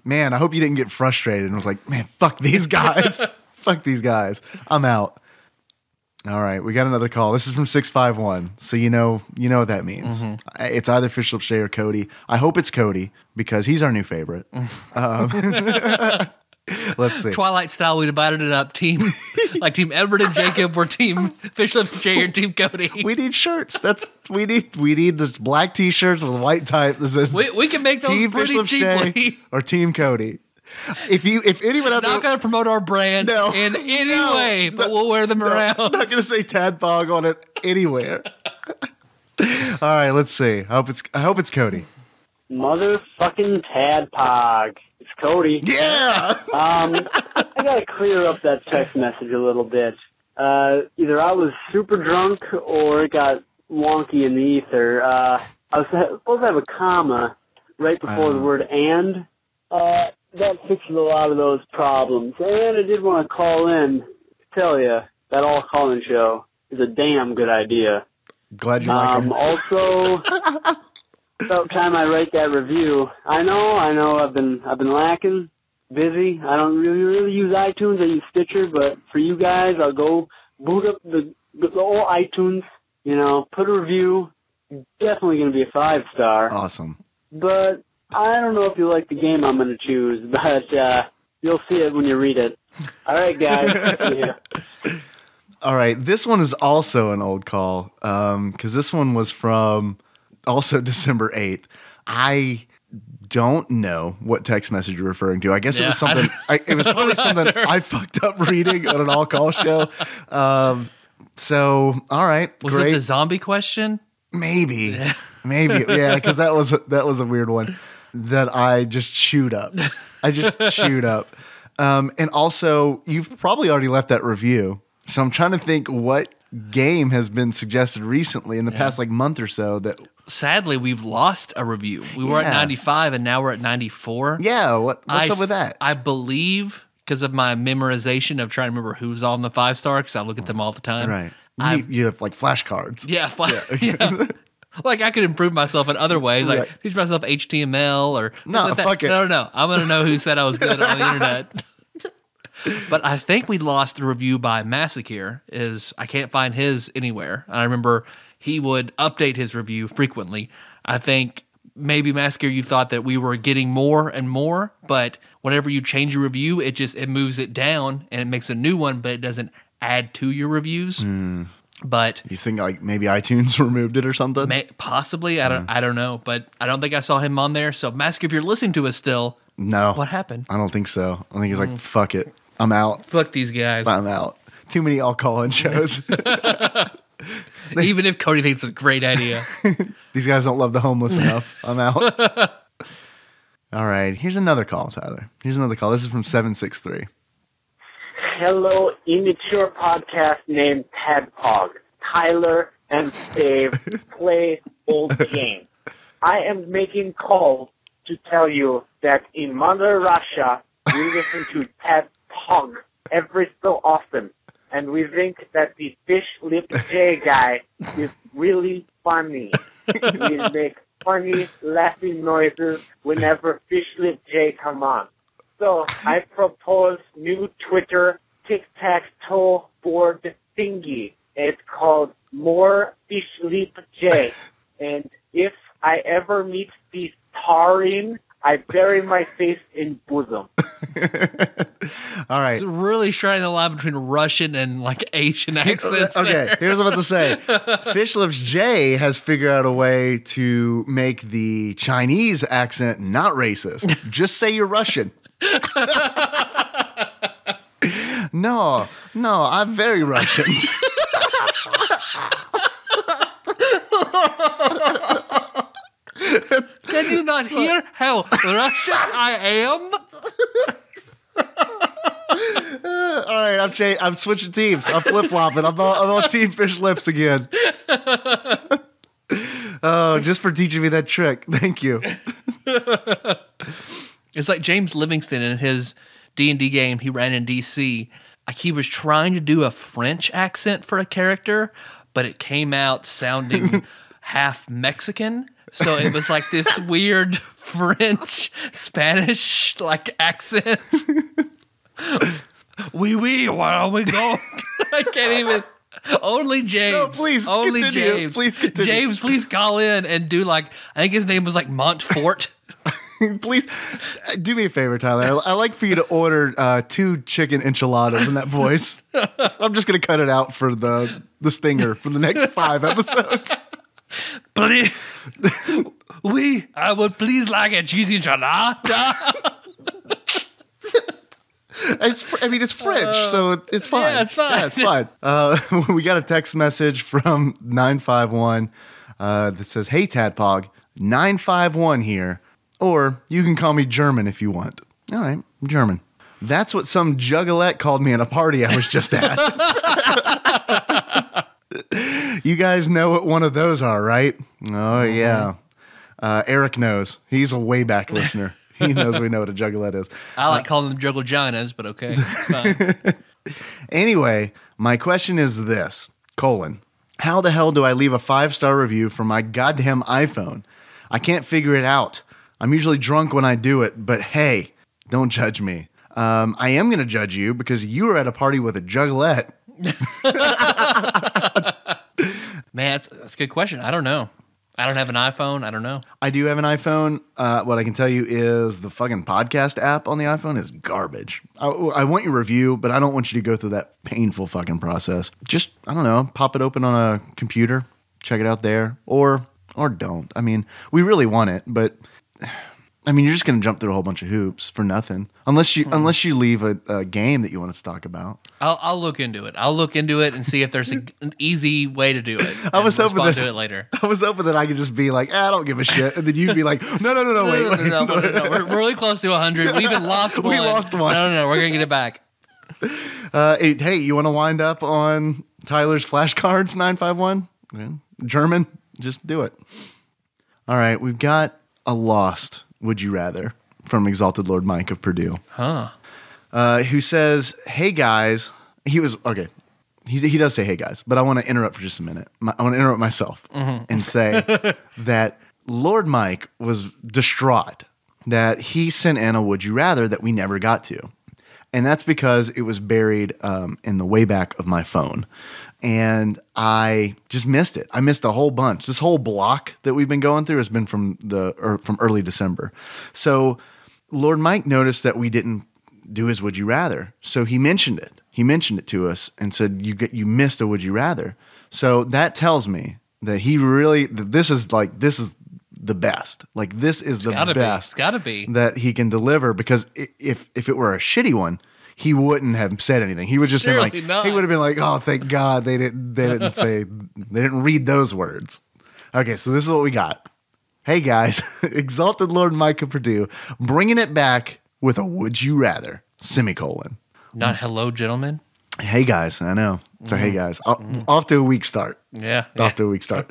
man, I hope you didn't get frustrated and was like, man, fuck these guys. Fuck these guys. I'm out. All right, we got another call. This is from 651. So you know what that means. It's either Fish Lips Shay or Cody. I hope it's Cody because he's our new favorite. Let's see. Twilight style, we divided it up. Team Edward and Jacob were team Fish Lips Jay or team Cody. We need shirts. We need the black t-shirts with white type that says we can make those Team pretty Fish Lips Shay cheaply. or Team Cody. If anyone out Not there, going to promote our brand in any way, but we'll wear them around. I'm not going to say TADPOG on it anywhere. All right, let's see. I hope it's Cody. Motherfucking TADPOG. It's Cody. Yeah. I gotta clear up that text message a little bit. Either I was super drunk or it got wonky in the ether. I was supposed to have a comma right before the word "and." That fixes a lot of those problems. And I did want to call in to tell you that all call-in show is a damn good idea. Glad you like him. Also, about time I write that review. I know. I've been lacking, busy. I don't really use iTunes. I use Stitcher. But for you guys, I'll go boot up the old iTunes. You know, put a review. Definitely going to be a 5-star. Awesome. But I don't know if you like the game I'm going to choose. But you'll see it when you read it. All right, guys. Yeah. All right, this one is also an old call because this one was from also December 8th. I don't know what text message you're referring to. I guess it was something. It was probably something I fucked up reading on an all call show. So, all right, Was great. it the zombie question? Maybe, yeah, because that was a weird one that I just chewed up. And also, you've probably already left that review. So I'm trying to think what game has been suggested recently in the past month or so that. Sadly, we've lost a review. We were at 95 and now we're at 94. Yeah, what's up with that? I believe because of my memorization of trying to remember who's on the 5-star because I look at them all the time. Right. You have like flashcards. Yeah. Like I could improve myself in other ways, like teach myself HTML or fuck it. No. I'm gonna know who said I was good on the internet. But I think we lost the review by Massacre. I can't find his anywhere. I remember he would update his review frequently. I think maybe Massacre, you thought that we were getting more and more, but whenever you change your review, it moves it down and it makes a new one, but it doesn't add to your reviews. But you think like maybe iTunes removed it or something? Possibly. I don't know, but I don't think I saw him on there. So Massacre, if you're listening to us still, no, what happened? I don't think so. I think he's like, fuck it. I'm out. Fuck these guys. I'm out. Too many all call-in shows. Even if Cody thinks it's a great idea. These guys don't love the homeless enough. I'm out. All right. Here's another call, Tyler. Here's another call. This is from 763. Hello, immature podcast named TADPOG. Tyler and Dave play old games. I am making calls to tell you that in Mother Russia, we listen to TADPOG every so often, and we think that the Fish Lip J guy is really funny. We make funny, laughing noises whenever Fish Lip J come on. So I propose new Twitter tic-tac-toe board thingy. It's called More Fish Lip J. And if I ever meet the tarin, I bury my face in bosom. All right. It's really shining the line between Russian and like Asian accents. Okay, here's what I'm about to say. Fish Lips J has figured out a way to make the Chinese accent not racist. Just say you're Russian. No, I'm very Russian. Can you not hear how Russian I am? All right, I'm switching teams. I'm flip-flopping. I'm on Team Fish Lips again. Oh, just for teaching me that trick. Thank you. It's like James Livingston in his D&D game he ran in D.C. Like he was trying to do a French accent for a character, but it came out sounding half Mexican. So it was like this weird French, Spanish like accent. Oui, why don't we go? I can't even. Only James. No, please. Only continue. James. Please continue. James, please call in and do like, I think his name was like Montfort. Please do me a favor, Tyler. I like for you to order 2 chicken enchiladas in that voice. I'm just going to cut it out for the stinger for the next 5 episodes. Please. I would please like a cheesy enchilada. It's French, so it's fine. Yeah, it's fine. Yeah, it's fine. We got a text message from 951 that says, "Hey, Tadpog, 951 here. Or you can call me German if you want." All right, German. "That's what some juggalette called me at a party I was just at." You guys know what one of those are, right? Oh, yeah. Eric knows. He's a way back listener. He knows we know what a juggalette is. I like calling them juggleginas, but okay. It's fine. Anyway, my question is this, : how the hell do I leave a 5-star review for my goddamn iPhone? I can't figure it out. I'm usually drunk when I do it, but hey, don't judge me. I am going to judge you because you were at a party with a juggalette. Man, that's a good question. I don't know. I don't have an iPhone. I don't know. I do have an iPhone. What I can tell you is the fucking podcast app on the iPhone is garbage. I want your review, but I don't want you to go through that painful fucking process. Just, I don't know, pop it open on a computer, check it out there, or don't. I mean, we really want it, but I mean, you're just going to jump through a whole bunch of hoops for nothing. Unless you leave a game that you want us to talk about. I'll look into it. I'll look into it and see if there's an easy way to do it. I was hoping respond to it later. I was hoping that I could just be like, I don't give a shit. And then you'd be like, no, wait. No. We're really close to 100. We even lost one. We lost one. No. We're going to get it back. Hey, you want to wind up on Tyler's flashcards, 951? German? Just do it. All right, we've got a lost Would You Rather from Exalted Lord Mike of Purdue. Who says, "Hey guys." He does say "hey guys," but I want to interrupt for just a minute. I want to interrupt myself and say that Lord Mike was distraught that he sent in a Would You Rather that we never got to. And that's because it was buried in the Wayback of my phone. And I just missed it. I missed a whole bunch. This whole block that we've been going through has been from early December. So Lord Mike noticed that we didn't do his Would You Rather. So he mentioned it. He mentioned it to us and said, you missed a Would You Rather. So that tells me that this is the best. Like, this is the best. It's gotta be that he can deliver, because if it were a shitty one, he wouldn't have said anything. He would just been like, not. he would have been like, "Oh, thank God they didn't read those words." Okay, so this is what we got. Hey guys, Exalted Lord Mike of Purdue, bringing it back with a Would You Rather, semicolon. Not hello, gentlemen. Hey guys, I know. So hey guys, off to a weak start. Yeah. Off to a weak start.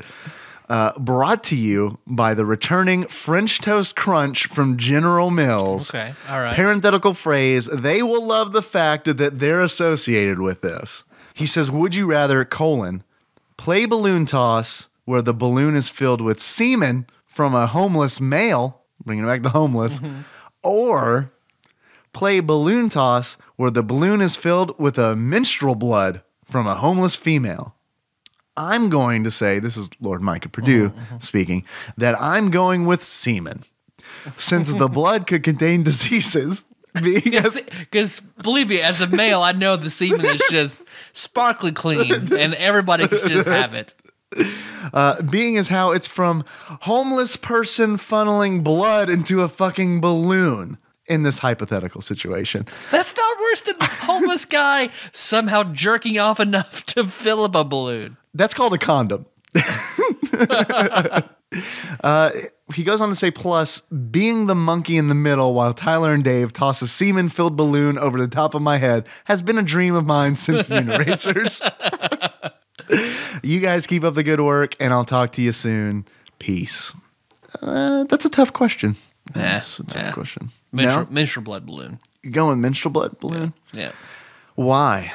Brought to you by the returning French Toast Crunch from General Mills. Okay, all right. Parenthetical phrase, they will love the fact that they're associated with this. He says, would you rather, : play balloon toss where the balloon is filled with semen from a homeless male, bringing it back to homeless, or play balloon toss where the balloon is filled with a menstrual blood from a homeless female? I'm going to say, this is Lord Mike of Purdue speaking, that I'm going with semen, since the blood could contain diseases. Because believe me, as a male, I know the semen is just sparkly clean, and everybody could just have it. Being as how it's from homeless person funneling blood into a fucking balloon. In this hypothetical situation, that's not worse than the homeless guy somehow jerking off enough to fill up a balloon. That's called a condom. He goes on to say, plus, being the monkey in the middle while Tyler and Dave toss a semen-filled balloon over the top of my head has been a dream of mine since Uniracers. You guys keep up the good work, and I'll talk to you soon. Peace. That's a tough question. That's a tough question. Menstrual blood balloon. You're going menstrual blood balloon? Yeah. Why?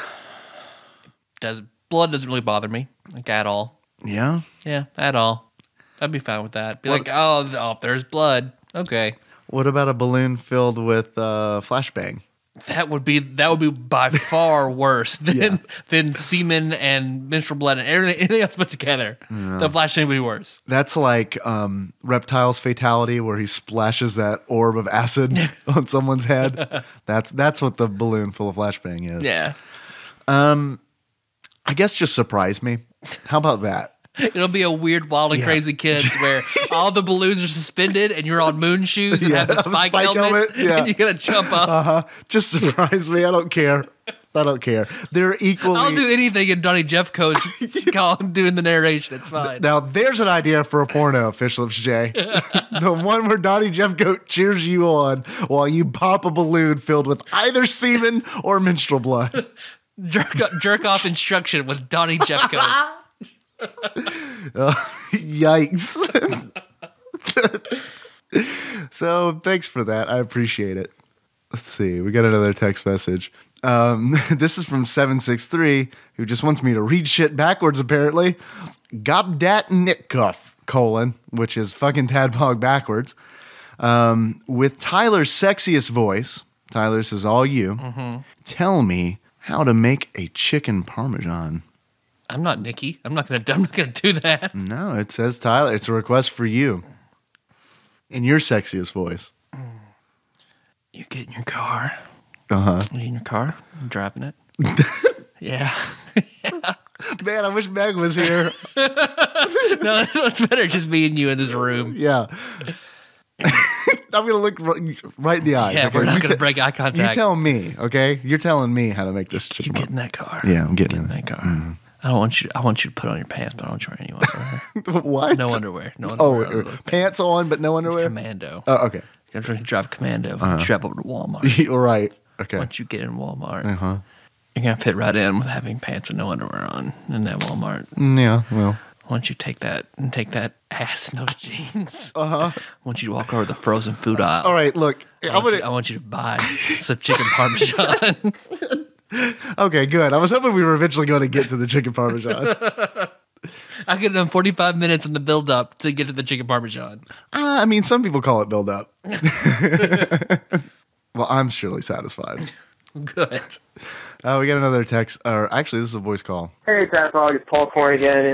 Blood doesn't really bother me, like, at all. Yeah? Yeah, at all. I'd be fine with that. Like, oh, there's blood. Okay. What about a balloon filled with flashbang? That would be by far worse than semen and menstrual blood and anything else put together. Yeah. The flashbang would be worse. That's like Reptile's fatality, where he splashes that orb of acid on someone's head. That's what the balloon full of flashbang is. Yeah. I guess just surprise me. How about that? It'll be a weird, wild and crazy kids where all the balloons are suspended and you're on moon shoes and have the spike helmet and you gotta jump up. Just surprise me. I don't care. They're equally. I'll do anything in Donnie Jeffco's doing the narration. It's fine. Now there's an idea for a porno, Fish Lips J. The one where Donnie Jeffco cheers you on while you pop a balloon filled with either semen or menstrual blood. Jerk off instruction with Donnie Jeffco. Yikes. So thanks for that. I appreciate it. Let's see. We got another text message. This is from 763, who just wants me to read shit backwards, apparently. Gobdatnikov, which is fucking Tadpog backwards. With Tyler's sexiest voice, Tyler, this is all you. Tell me how to make a chicken parmesan. I'm not Nikki. I'm not gonna do that. No, it says Tyler. It's a request for you. In your sexiest voice. You get in your car. Uh-huh. You in your car? I'm driving it. Yeah. Man, I wish Meg was here. No, it's better just me and you in this room. Yeah. I'm going to look right in the eyes. Yeah, okay? we're not going to break eye contact. You tell me, okay? You're telling me how to make this chicken. You get in that car. Yeah, I'm getting in that car. Mm-hmm. I want you to put on your pants, but I don't wear any underwear. What? No underwear. No underwear. Pants on, but no underwear? Commando. Oh, okay. You're trying to drive Commando. Strap over to Walmart. Right. Okay. Once you get in Walmart, you're going to fit right in with having pants and no underwear on in that Walmart. Yeah, well. Once you take that ass in those jeans, I want you to walk over the frozen food aisle. All right, look. I want you to buy some chicken parmesan. Okay, good. I was hoping we were eventually going to get to the chicken parmesan. I could have done 45 minutes in the build-up to get to the chicken parmesan. I mean, some people call it build-up. Well, I'm surely satisfied. Good. We got another text. Or actually, this is a voice call. Hey, Tadpog, it's Paul Corn again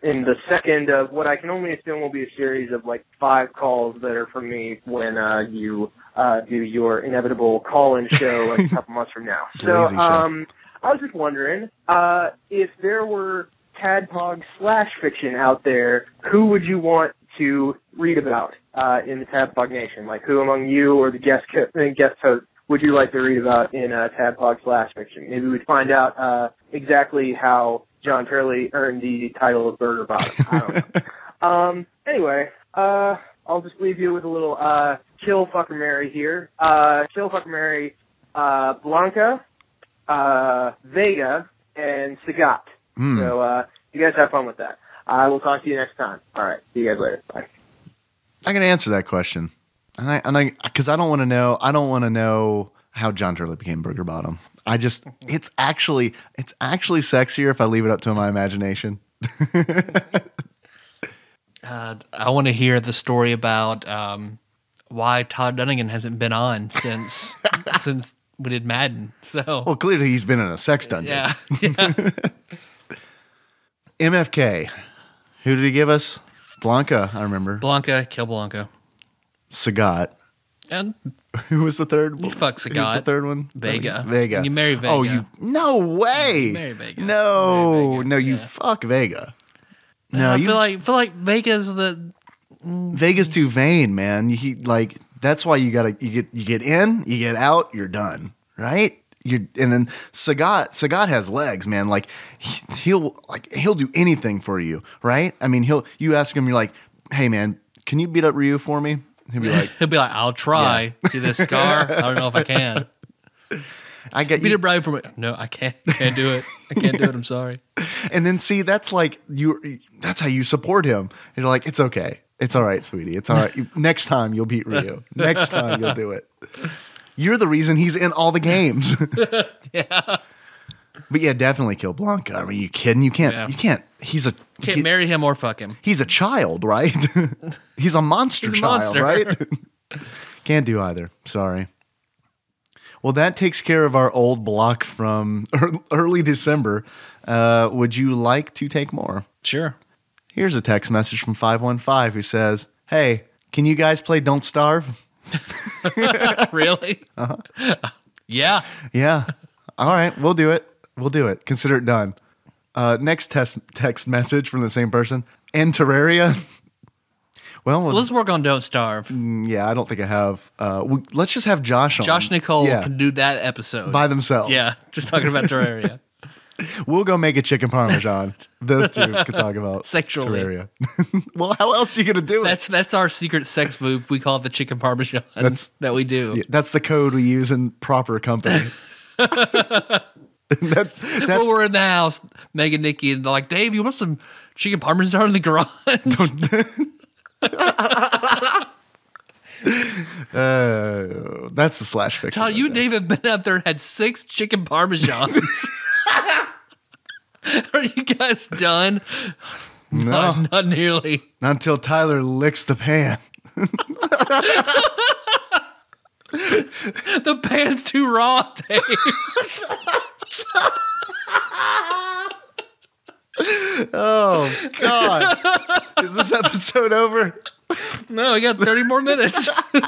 in the second of what I can only assume will be a series of like 5 calls that are from me when you do your inevitable call-in show like a couple months from now. So I was just wondering if there were Tadpog /fiction out there, who would you want to read about in the Tadpog Nation? Like, who among you or the guest host would you like to read about in Tadpog /fiction? Maybe we'd find out exactly how John Turley earned the title of Burger Bottom. I don't know. Anyway, I'll just leave you with a little kill, fuck, or marry here. Kill, fuck, or marry Blanca, Vega, and Sagat. So you guys have fun with that. I will talk to you next time. All right. See you guys later. Bye. I can answer that question. Because I don't want to know. I don't want to know how John Turley became Burger Bottom. It's actually sexier if I leave it up to my imagination. I want to hear the story about why Todd Dunnigan hasn't been on since we did Madden. So, well, clearly he's been in a sex dungeon. Yeah. MFK. Who did he give us? Blanca, I remember. Blanca, kill Blanca. Sagat. And who was the third one? You fuck Sagat. Who was the third one? Vega. Vega. You marry Vega. Oh, no way. You marry Vega. No, you fuck Vega. No, I feel like Vega's Vega's too vain, man. That's why you get in, you get out, you're done, right? And then Sagat has legs, man. Like he'll do anything for you, right? I mean, you ask him, you're like, hey man, can you beat up Ryu for me? He'll be like, I'll try. Yeah. See this scar? I don't know if I can. I get beat up Ryu for me. No, I can't. I can't do it. I can't do it. I'm sorry. And then see, that's how you support him. You're like, it's okay. It's all right, sweetie. It's all right. Next time you'll beat Ryu. Next time you'll do it. You're the reason he's in all the games. Yeah. But yeah, definitely kill Blanca. I mean, you kidding? You can't. Yeah. You can't. Can't marry him or fuck him. He's a child, right? He's a monster child, right? Can't do either. Sorry. Well, that takes care of our old block from early December. Would you like to take more? Sure. Here's a text message from 515 who says, "Hey, can you guys play Don't Starve?" Really? Uh-huh. Yeah. Yeah. All right, we'll do it. Consider it done. Next text message from the same person. And Terraria. Well, Let's work on Don't Starve. Yeah, I don't think I have. Let's just have Josh on. Josh Nicole can do that episode. By themselves. Yeah, just talking about Terraria. We'll go make a chicken parmesan. Those two could talk about Sexually. Terraria. Well, how else are you going to do it? That's our secret sex move. We call it the chicken parmesan that we do. Yeah, that's the code we use in proper company. When we're in the house, Meg and Nikki, and they're like, Dave, you want some chicken parmesan in the garage? That's the slash fiction. Todd, you and Dave have been out there and had 6 chicken parmesans. Are you guys done? No. Not nearly. Not until Tyler licks the pan. The pan's too raw, Dave. Oh, God. Is this episode over? No, we got 30 more minutes. All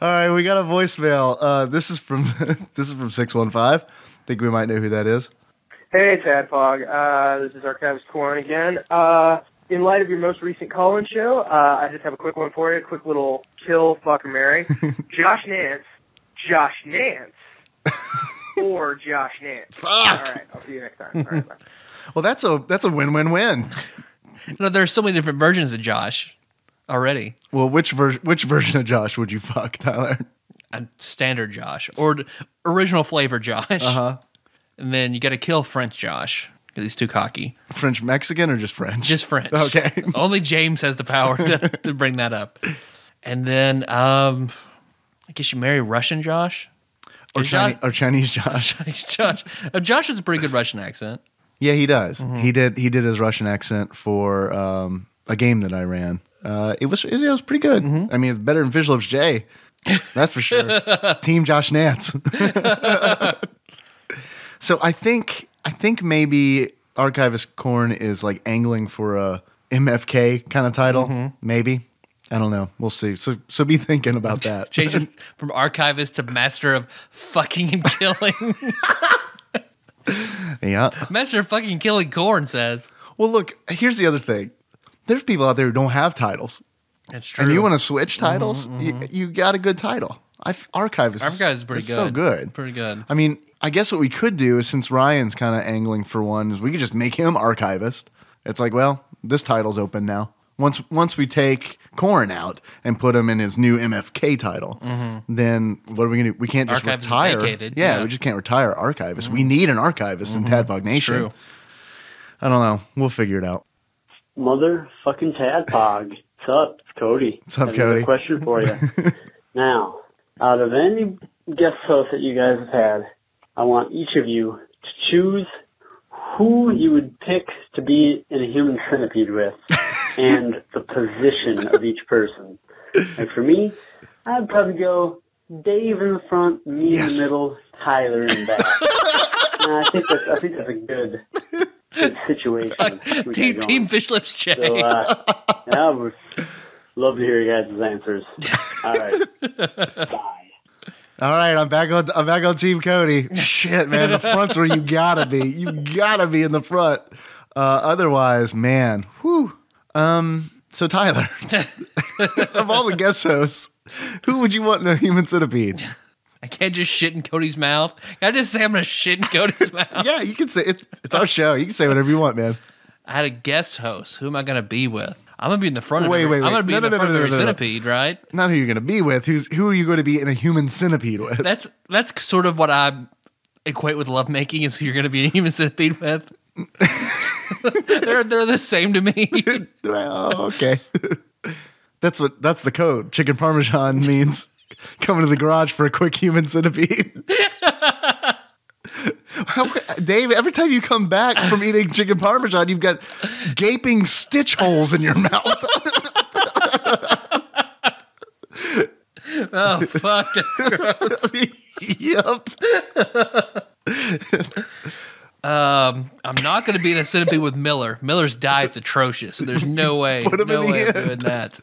right, we got a voicemail. This is from 615. I think we might know who that is. Hey, Tadpog. This is Archivist Corn again. In light of your most recent call-in show, I just have a quick one for you. A quick little kill, fuck, or marry. Josh Nance, or Josh Nance. Fuck. All right, I'll see you next time. All right, bye. Well, that's a win-win-win. No, there's so many different versions of Josh already. Well, which version of Josh would you fuck, Tyler? A standard Josh or original flavor Josh. Uh-huh. And then you got to kill French Josh because he's too cocky. French Mexican or just French? Just French. Okay. Only James has the power to bring that up. And then I guess you marry Russian Josh Or Chinese Josh. Chinese Josh. Josh has a pretty good Russian accent. Yeah, he does. Mm-hmm. He did his Russian accent for a game that I ran. It was pretty good. Mm-hmm. I mean, it's better than Fish Lips J. That's for sure. Team Josh Nance. So I think maybe Archivist Corn is like angling for a MFK kind of title. Mm-hmm. Maybe. I don't know. We'll see. So be thinking about that. Changes from archivist to master of fucking and killing. Yeah. Master of fucking killing corn says. Well, look, here's the other thing. There's people out there who don't have titles. That's true. And you want to switch titles? You got a good title. Archivist is pretty good. So good. Pretty good. I mean, I guess what we could do is, since Ryan's kind of angling for one, is we could just make him Archivist. It's like, well, this title's open now. Once we take Corn out and put him in his new MFK title, then what are we going to do? We can't just Archivist retire. vacated, Yeah, yeah. we just can't retire Archivist. We need an Archivist in TADPOG Nation. True. I don't know. We'll figure it out. Motherfucking Tadpog. What's up? It's Cody. What's up, I have another Cody? question for you. Now, out of any guest hosts that you guys have had, I want each of you to choose who you would pick to be in a human centipede with and the position of each person. And for me, I'd probably go Dave in the front, me in the middle, Tyler in the back. And I think that's a good situation. we got Team going. Fish Lips J. So, I would love to hear your guys' answers. All right. Bye. All right, I'm back on Team Cody. Shit, man, the front's where you gotta be. You gotta be in the front. Otherwise, man, whew. So Tyler, of all the guest hosts, who would you want in a human centipede? I can't just shit in Cody's mouth. Can I just say I'm going to shit in Cody's mouth? Yeah, you can say it's our show. You can say whatever you want, man. I had a guest host. Who am I going to be with? I'm going to be in the front Wait, of every, wait, I'm going to be wait. in the No, front of every no. centipede, right? Not who you're going to be with. Who are you going to be in a human centipede with? That's sort of what I equate with lovemaking is who you're going to be in a human centipede with. they're the same to me. Well, okay. That's the code. Chicken Parmesan means coming to the garage for a quick human centipede. Dave, every time you come back from eating chicken Parmesan, you've got gaping stitch holes in your mouth. Oh, fuck. That's gross. Yep. I'm not going to be in a centipede with Miller. Miller's diet's atrocious, so there's no way. Put him no in the way of end. doing that.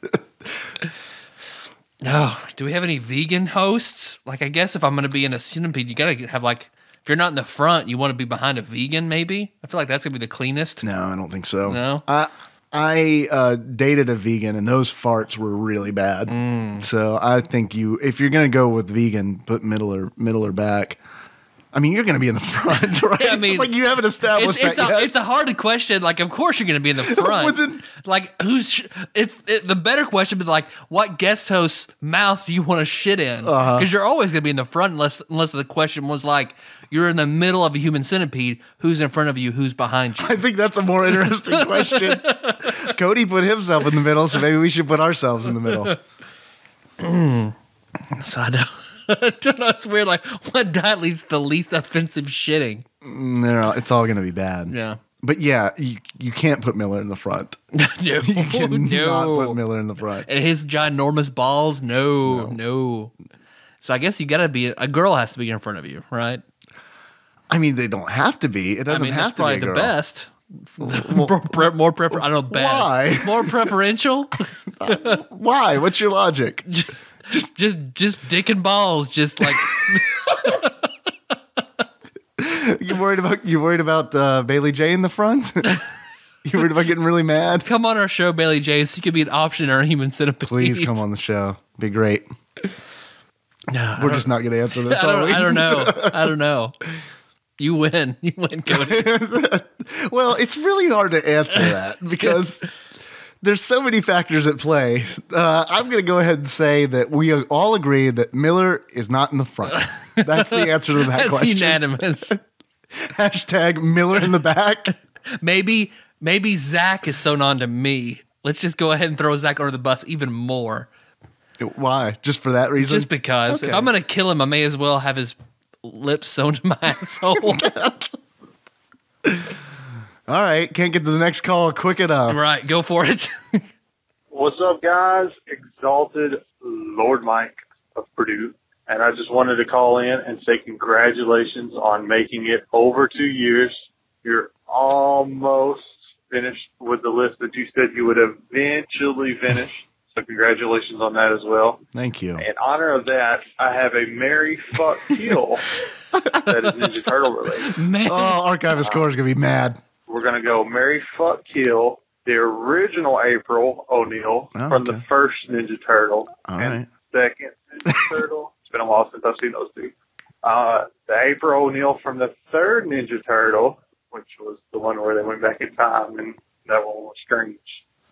Oh, do we have any vegan hosts? Like, I guess if I'm going to be in a centipede, you got to have like if you're not in the front, you want to be behind a vegan, maybe? I feel like that's going to be the cleanest. No, I don't think so. No? I dated a vegan, and those farts were really bad. So I think if you're going to go with vegan, put middle or back. I mean, you're going to be in the front, right? Yeah, I mean, like you haven't established that yet. It's a hard question. Like, of course you're going to be in the front. Like, the better question would be like, what guest host's mouth do you want to shit in? Because you're always going to be in the front unless the question was like, you're in the middle of a human centipede. Who's in front of you? Who's behind you? I think that's a more interesting question. Cody put himself in the middle, so maybe we should put ourselves in the middle. So I don't know. It's weird. Like, what diet leads to the least offensive shitting? No, it's all going to be bad. Yeah. But yeah, you can't put Miller in the front. No, You cannot put Miller in the front. And his ginormous balls, no. So I guess you got to be a girl has to be in front of you, right? I mean, they don't have to be. It doesn't have to be a girl. That's probably the best. More I don't know, best. Why? More preferential? Why? What's your logic? Just dick and balls, just like. You worried about Bailey J in the front? You worried about getting really mad? Come on our show, Bailey J. So you could be an option in our human centipede. Please come on the show. Be great. No, We're just not going to answer this. I don't know. You win. You win, Cody. Well, it's really hard to answer that because there's so many factors at play. I'm going to go ahead and say that we all agree that Miller is not in the front. That's the answer to that That's question. unanimous. Hashtag Miller in the back. Maybe Zach is sewn on to me. Let's just go ahead and throw Zach under the bus even more. Why? Just for that reason? Just because. Okay. If I'm going to kill him, I may as well have his lips sewn to my asshole. All right. Can't get to the next call quick enough. Right. Go for it. What's up, guys? Exalted Lord Mike of Purdue. And I just wanted to call in and say congratulations on making it over 2 years. You're almost finished with the list that you said you would eventually finish. So congratulations on that as well. Thank you. In honor of that, I have a Marry, Fuck, Kill that is Ninja Turtle related. Man. Oh, Archivist Core is going to be mad. We're going to go Marry, Fuck, Kill the original April O'Neil from the first Ninja Turtle and second Ninja Turtle. It's been a while since I've seen those two. The April O'Neil from the third Ninja Turtle, which was the one where they went back in time, and that one was strange.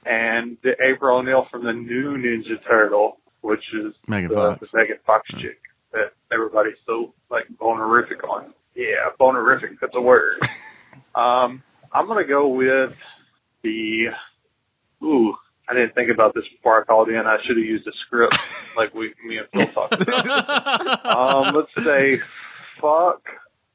And the April O'Neil from the new Ninja Turtle, which is the Megan Fox chick that everybody's so bonerific on. Yeah, bonerific, that's a word. I'm going to go with I didn't think about this before I called in. I should have used a script like me and Phil talked about. Let's say, fuck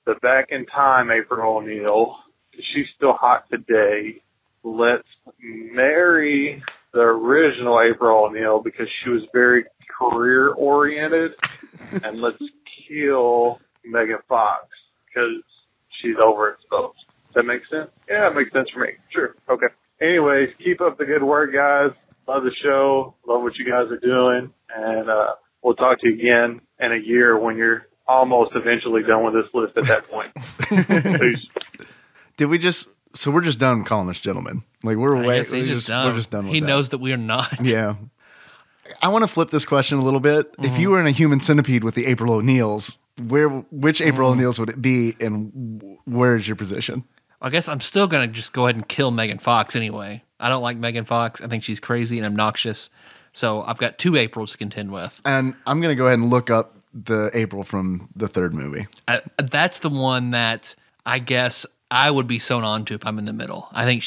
the back in time April O'Neil. She's still hot today. Let's marry the original April O'Neil because she was very career-oriented. And let's kill Megan Fox because she's overexposed. Does that make sense? Yeah, it makes sense for me. Sure. Okay. Anyways, keep up the good work, guys. Love the show. Love what you guys are doing. And we'll talk to you again in a year when you're almost eventually done with this list at that point. Peace. Did we just... So we're just done calling this gentleman. Like we're done. We're just done with that. He knows that we are not. Yeah. I want to flip this question a little bit. If you were in a human centipede with the April O'Neils, which April O'Neils would it be, and where is your position? I guess I'm still going to just go ahead and kill Megan Fox anyway. I don't like Megan Fox. I think she's crazy and obnoxious. So I've got two Aprils to contend with. And I'm going to go ahead and look up the April from the third movie. That's the one that I guess I would be sewn on to if I'm in the middle. I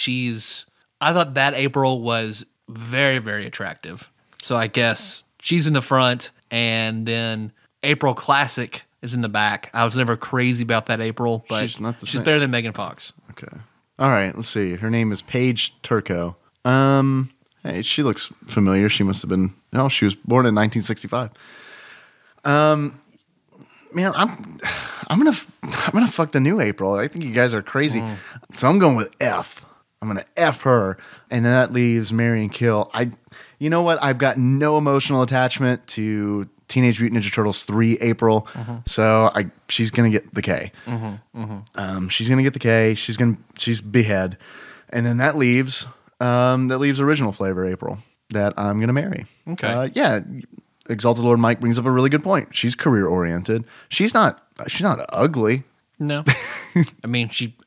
thought that April was very, very attractive. So I guess she's in the front, and then April Classic is in the back. I was never crazy about that April, but she's better than Megan Fox. Okay. All right, let's see. Her name is Paige Turco. Hey, she looks familiar. She must have been... No, she was born in 1965. Man, I'm gonna fuck the new April. I think you guys are crazy. So I'm going with F. I'm gonna F her, and then that leaves Marry and Kill. You know what? I've got no emotional attachment to Teenage Mutant Ninja Turtles 3 April. So she's gonna get the K. She's gonna get the K. She's Behead, and then that leaves Original Flavor April that I'm gonna marry. Okay. Yeah. Exalted Lord Mike brings up a really good point. She's career oriented. She's not ugly. No. I mean, she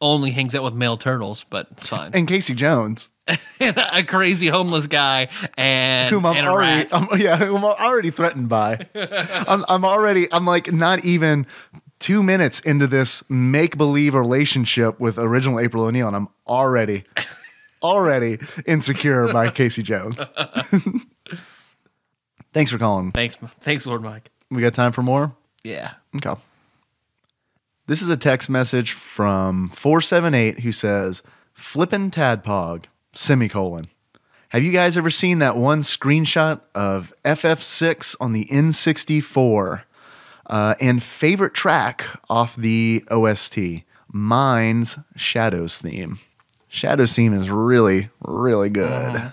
only hangs out with male turtles, but it's fine. And Casey Jones. A crazy homeless guy and Whom I'm already threatened by. I'm like not even 2 minutes into this make-believe relationship with original April O'Neil, and I'm already insecure by Casey Jones. Thanks for calling. Thanks, Lord Mike. We got time for more? Yeah. Okay. This is a text message from 478 who says, "Flippin' Tadpog, semicolon. Have you guys ever seen that one screenshot of FF6 on the N64? And favorite track off the OST? Mine's Shadows theme. Shadows theme is really, really good."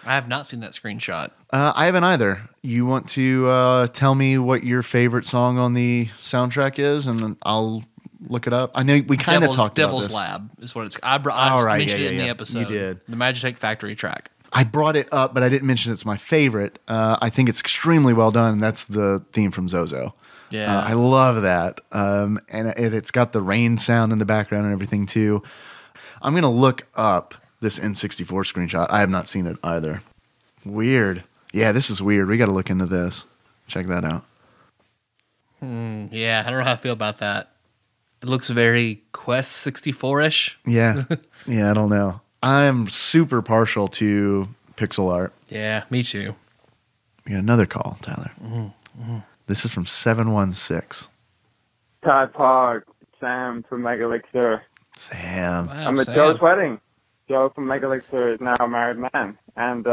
I have not seen that screenshot. I haven't either. You want to tell me what your favorite song on the soundtrack is, and then I'll look it up. I know we kind of talked about Devil's this. Lab is what it's. I right, mentioned it in the yeah. episode. You did. The Magitech Factory track. I brought it up, but I didn't mention it's my favorite. I think it's extremely well done. That's the theme from Zozo. Yeah. I love that. And it's got the rain sound in the background and everything too. I'm going to look up this N64 screenshot. I have not seen it either. Weird. Yeah, this is weird. We got to look into this. Check that out. Yeah, I don't know how I feel about that. It looks very Quest 64-ish. Yeah. Yeah, I don't know. I'm super partial to pixel art. Yeah, me too. We got another call, Tyler. This is from 716. TADPOG, Sam from Megalixer. Sam. Wow, I'm at Sam. Joe's wedding. Joe from Megalixer is now a married man, and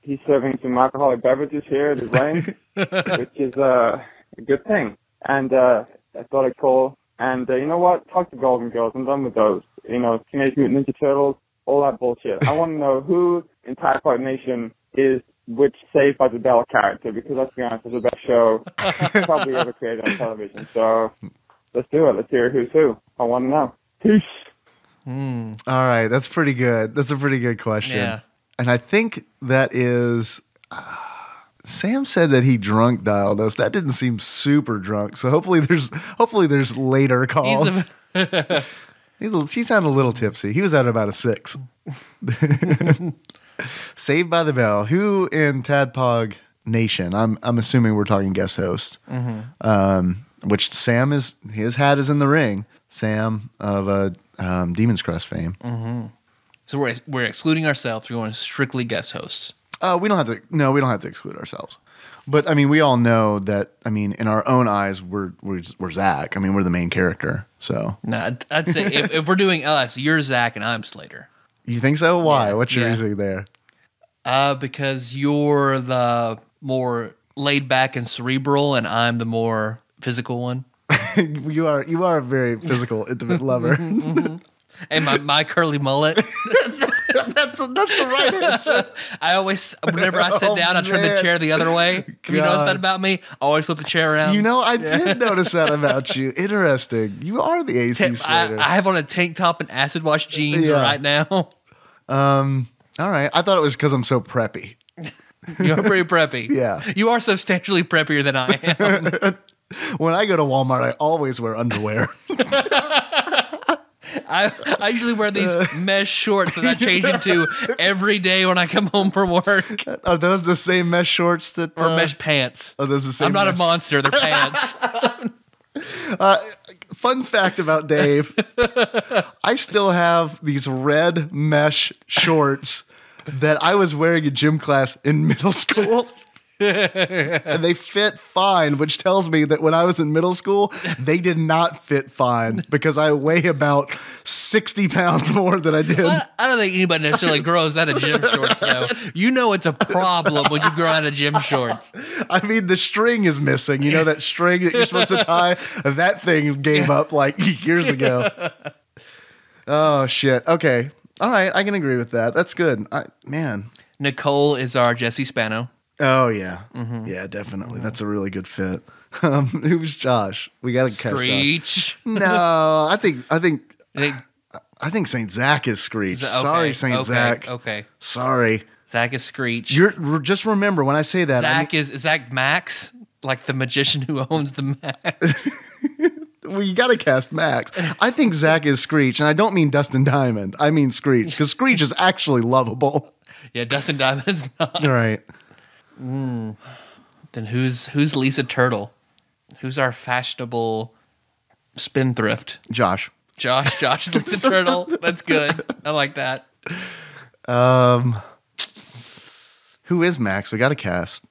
he's serving some alcoholic beverages here at his wedding, which is a good thing. And I thought I'd call, and you know what? Talk to Golden Girls. I'm done with those. You know, Teenage Mutant Ninja Turtles, all that bullshit. I want to know who in TADPOG Nation is which Saved by the Bell character, because let's be honest, it's the best show probably ever created on television. So let's do it. Let's hear who's who. I want to know. Peace. All right, that's pretty good. That's a pretty good question. Yeah. And I think that is... Sam said that he drunk dialed us. That didn't seem super drunk. So hopefully there's later calls. He sounded a little tipsy. He was at about a 6. Saved by the Bell. Who in Tadpog Nation? I'm assuming we're talking guest host. Which Sam is. His hat is in the ring. Sam of Demon's Crest fame. So we're excluding ourselves. We're going strictly guest hosts. We don't have to. No, we don't have to exclude ourselves. But I mean, we all know that. I mean, in our own eyes, we're Zach. I mean, we're the main character. So Nah, I'd say if we're doing us, you're Zach and I'm Slater. you think so? Why? Yeah, What's your yeah. reasoning there? Because you're the more laid back and cerebral, and I'm the more physical one. You are a very physical, intimate lover. And my curly mullet. That's the right answer. I always, whenever I sit down, I turn the chair the other way. Have you noticed that about me? I always flip the chair around. You know, I did notice that about you. Interesting. You are the AC Slater. I have on a tank top and acid wash jeans right now. All right. I thought it was because I'm so preppy. You're pretty preppy. Yeah. You are substantially preppier than I am. When I go to Walmart, I always wear underwear. I usually wear these mesh shorts that I change into every day when I come home from work. Are those the same mesh shorts that... Or mesh pants. Are those the same I'm not mesh? a monster. They're pants. Fun fact about Dave. I still have these red mesh shorts that I was wearing in gym class in middle school. And they fit fine, which tells me that when I was in middle school, they did not fit fine because I weigh about 60 pounds more than I did. I don't think anybody necessarily grows out of gym shorts, though. You know it's a problem when you grow out of gym shorts. I mean, the string is missing. You know that string that you're supposed to tie? That thing gave up like years ago. Oh, shit. Okay. All right. I can agree with that. That's good. Man. Nicole is our Jesse Spano. Oh yeah, yeah, definitely. That's a really good fit. Who's Josh? We got to catch Screech. No, I think Saint Zach is Screech. Okay, Sorry, Saint Zach. Okay. Sorry. Zach is Screech. Just remember when I say that. Zach is Zach Max, like the magician who owns the Max. Well, you got to cast Max. I think Zach is Screech, and I don't mean Dustin Diamond. I mean Screech, because Screech is actually lovable. Yeah, Dustin Diamond is not. Right. Then who's Lisa Turtle? Who's our fashionable spendthrift? Josh Josh is Lisa Turtle. That's good. I like that. Who is Max? We got to cast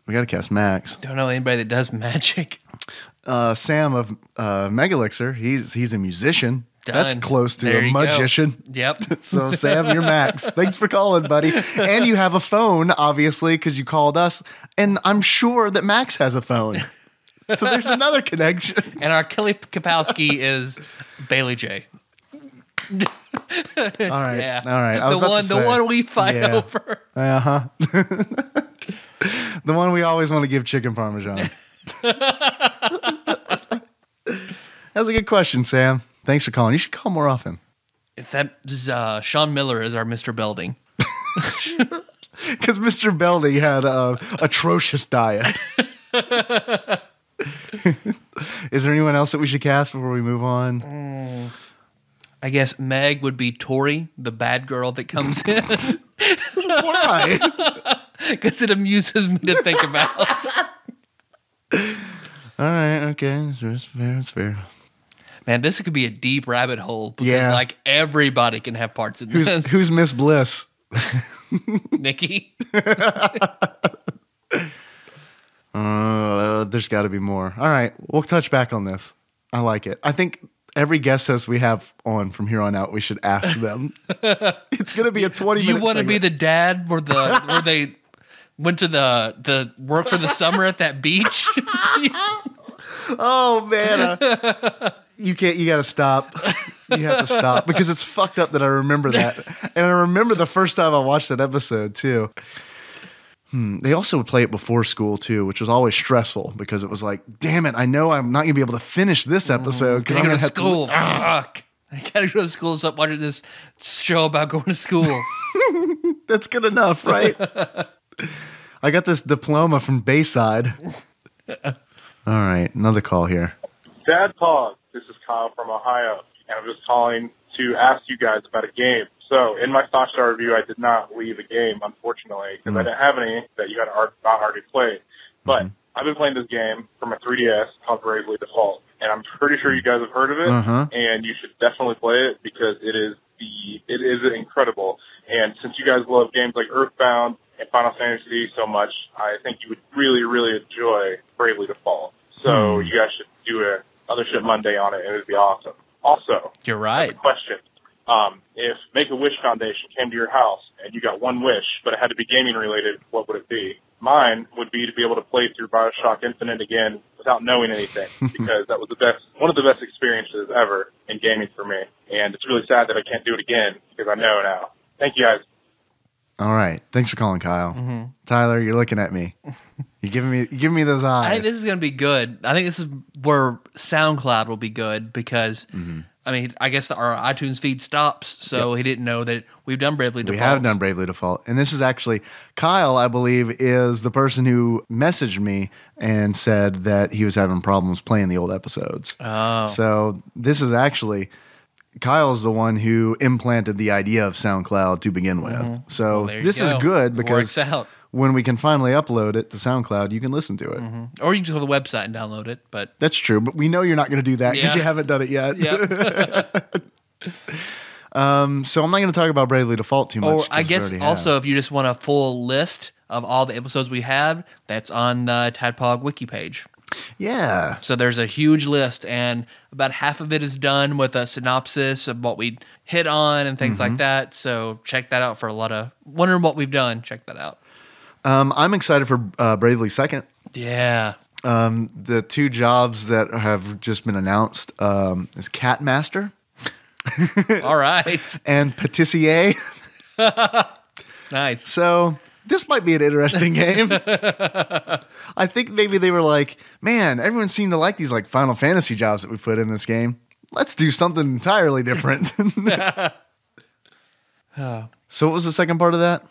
Max. Don't know anybody that does magic. Sam of Megalixir. He's a musician. Done. That's close to There a you magician. Go. Yep. So Sam, you're Max. Thanks for calling, buddy. And you have a phone, obviously, because you called us. And I'm sure that Max has a phone. So there's another connection. And our Kelly Kapowski is Bailey J. All right. Yeah. All right. I was the one we fight over. Uh-huh. The one we always want to give chicken parmesan. That's a good question, Sam. Thanks for calling. You should call more often. If that is, Sean Miller is our Mr. Belding. Because Mr. Belding had a atrocious diet. Is there anyone else that we should cast before we move on? I guess Meg would be Tori, the bad girl that comes in. Why? Because it amuses me to think about. All right, okay. It's fair. It's fair. Man, this could be a deep rabbit hole because like everybody can have parts in this. Who's Miss Bliss? Nikki. There's got to be more. All right, we'll touch back on this. I like it. I think every guest host we have on from here on out, we should ask them. It's going to be a 20-minute You want to be the dad where they went to the work for the summer at that beach? Oh man, you can't. You got to stop. You have to stop because it's fucked up that I remember that, and I remember the first time I watched that episode too. They also would play it before school too, which was always stressful because it was like, damn it, I know I'm not gonna be able to finish this episode because I'm gonna have school. Fuck. I gotta go to school. Stop watching this show about going to school. That's good enough, right? I got this diploma from Bayside. All right, another call here. TADPOG, this is Kyle from Ohio, and I'm just calling to ask you guys about a game. So, in my stock star review, I did not leave a game, unfortunately, because I didn't have any that you had not already played. But I've been playing this game from a 3DS called Bravely Default, and I'm pretty sure you guys have heard of it, and you should definitely play it because it is incredible. And since you guys love games like Earthbound and Final Fantasy so much, I think you would really, really enjoy Bravely Default. So you guys should do a Other Shit Monday on it, and it would be awesome. Also, you're right. Question. If Make-A-Wish Foundation came to your house and you got one wish, but it had to be gaming related, what would it be? Mine would be to be able to play through BioShock Infinite again without knowing anything, because that was one of the best experiences ever in gaming for me. And it's really sad that I can't do it again because I know now. Thank you guys. All right. Thanks for calling, Kyle. Tyler, you're looking at me. You're giving me those eyes. I think this is going to be good. I think this is where SoundCloud will be good because, I mean, I guess our iTunes feed stops, so he didn't know that we've done Bravely Default. We have done Bravely Default. And this is actually, Kyle, I believe, is the person who messaged me and said that he was having problems playing the old episodes. Oh. So this is actually... Kyle's the one who implanted the idea of SoundCloud to begin with. So this is good because when we can finally upload it to SoundCloud, you can listen to it. Or you can just go to the website and download it. But that's true. But we know you're not going to do that because you haven't done it yet. So I'm not going to talk about Bravely Default too much. Or I guess also if you just want a full list of all the episodes we have, that's on the TADPOG wiki page. Yeah. So there's a huge list, and about half of it is done with a synopsis of what we hit on and things like that. So check that out for a lot of wondering what we've done. Check that out. I'm excited for Bravely Second. Yeah. The two jobs that have just been announced is Cat Master. All right. And Patissier. Nice. So this might be an interesting game. I think maybe they were like, man, everyone seemed to like these like Final Fantasy jobs that we put in this game. Let's do something entirely different. So what was the second part of that?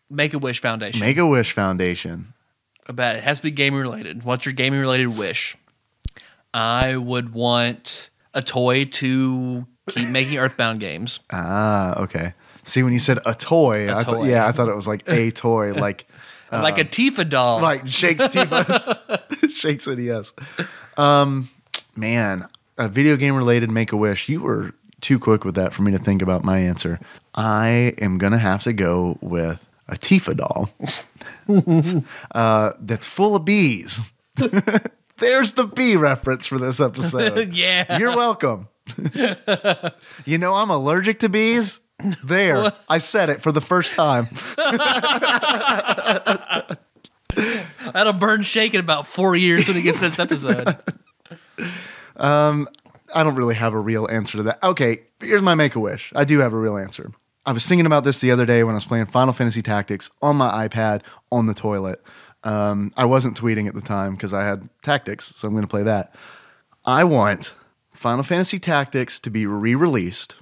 Make-A-Wish Foundation. Make-A-Wish Foundation. About it has to be gaming related. What's your gaming related wish? I would want a toy to keep making Earthbound games. Ah, okay. See, when you said a toy, I thought it was like a toy, like like a Tifa doll. Right, Shakes Tifa. Shakes it, yes. Man, a video game related Make-A-Wish. You were too quick with that for me to think about my answer. I am going to have to go with a Tifa doll that's full of bees. There's the bee reference for this episode. Yeah. You're welcome. You know, I'm allergic to bees. There. I said it for the first time. That'll burn Shake in about 4 years when he gets this episode. I don't really have a real answer to that. Okay, here's my Make-A-Wish. I do have a real answer. I was thinking about this the other day when I was playing Final Fantasy Tactics on my iPad on the toilet. I wasn't tweeting at the time because I had Tactics, so I'm going to play that. I want Final Fantasy Tactics to be re-released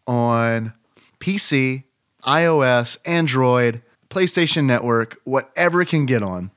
on PC, iOS, Android, PlayStation Network, whatever it can get on.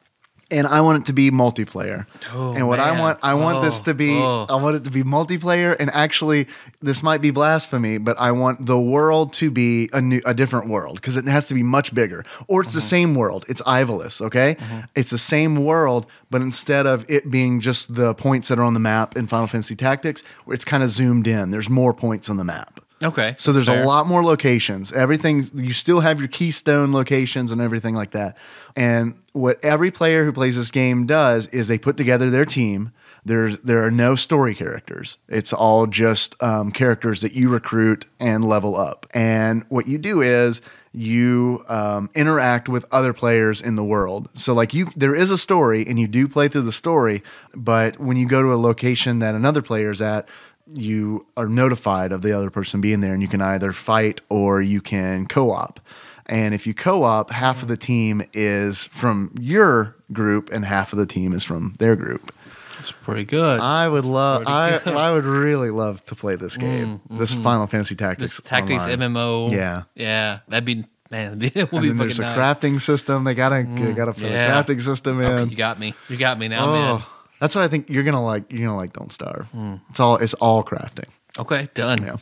And I want it to be multiplayer. Oh, and what man. I want this to be, I want it to be multiplayer. And actually, this might be blasphemy, but I want the world to be a different world because it has to be much bigger. Or it's the same world. It's Ivalice, okay? It's the same world, but instead of it being just the points that are on the map in Final Fantasy Tactics, where it's kind of zoomed in. There's more points on the map. Okay. So there's fair. a lot more locations. You still have your keystone locations and everything like that. And what every player who plays this game does is they put together their team. There are no story characters. It's all just characters that you recruit and level up. And what you do is you interact with other players in the world. So like there is a story and you do play through the story, but when you go to a location that another player's at, you are notified of the other person being there, and you can either fight or you can co-op. And if you co-op, half of the team is from your group and half of the team is from their group. It's pretty good. I would really love to play this game. This Final Fantasy Tactics. This Tactics online. MMO. Yeah. Yeah. That'd be, man, it will And be then there's fucking a nice. crafting system. They gotta put a crafting system in. Okay, you got me. You got me now, man. That's what I think you're gonna like. You're gonna like Don't Starve. It's all crafting. Okay, done. Yeah. I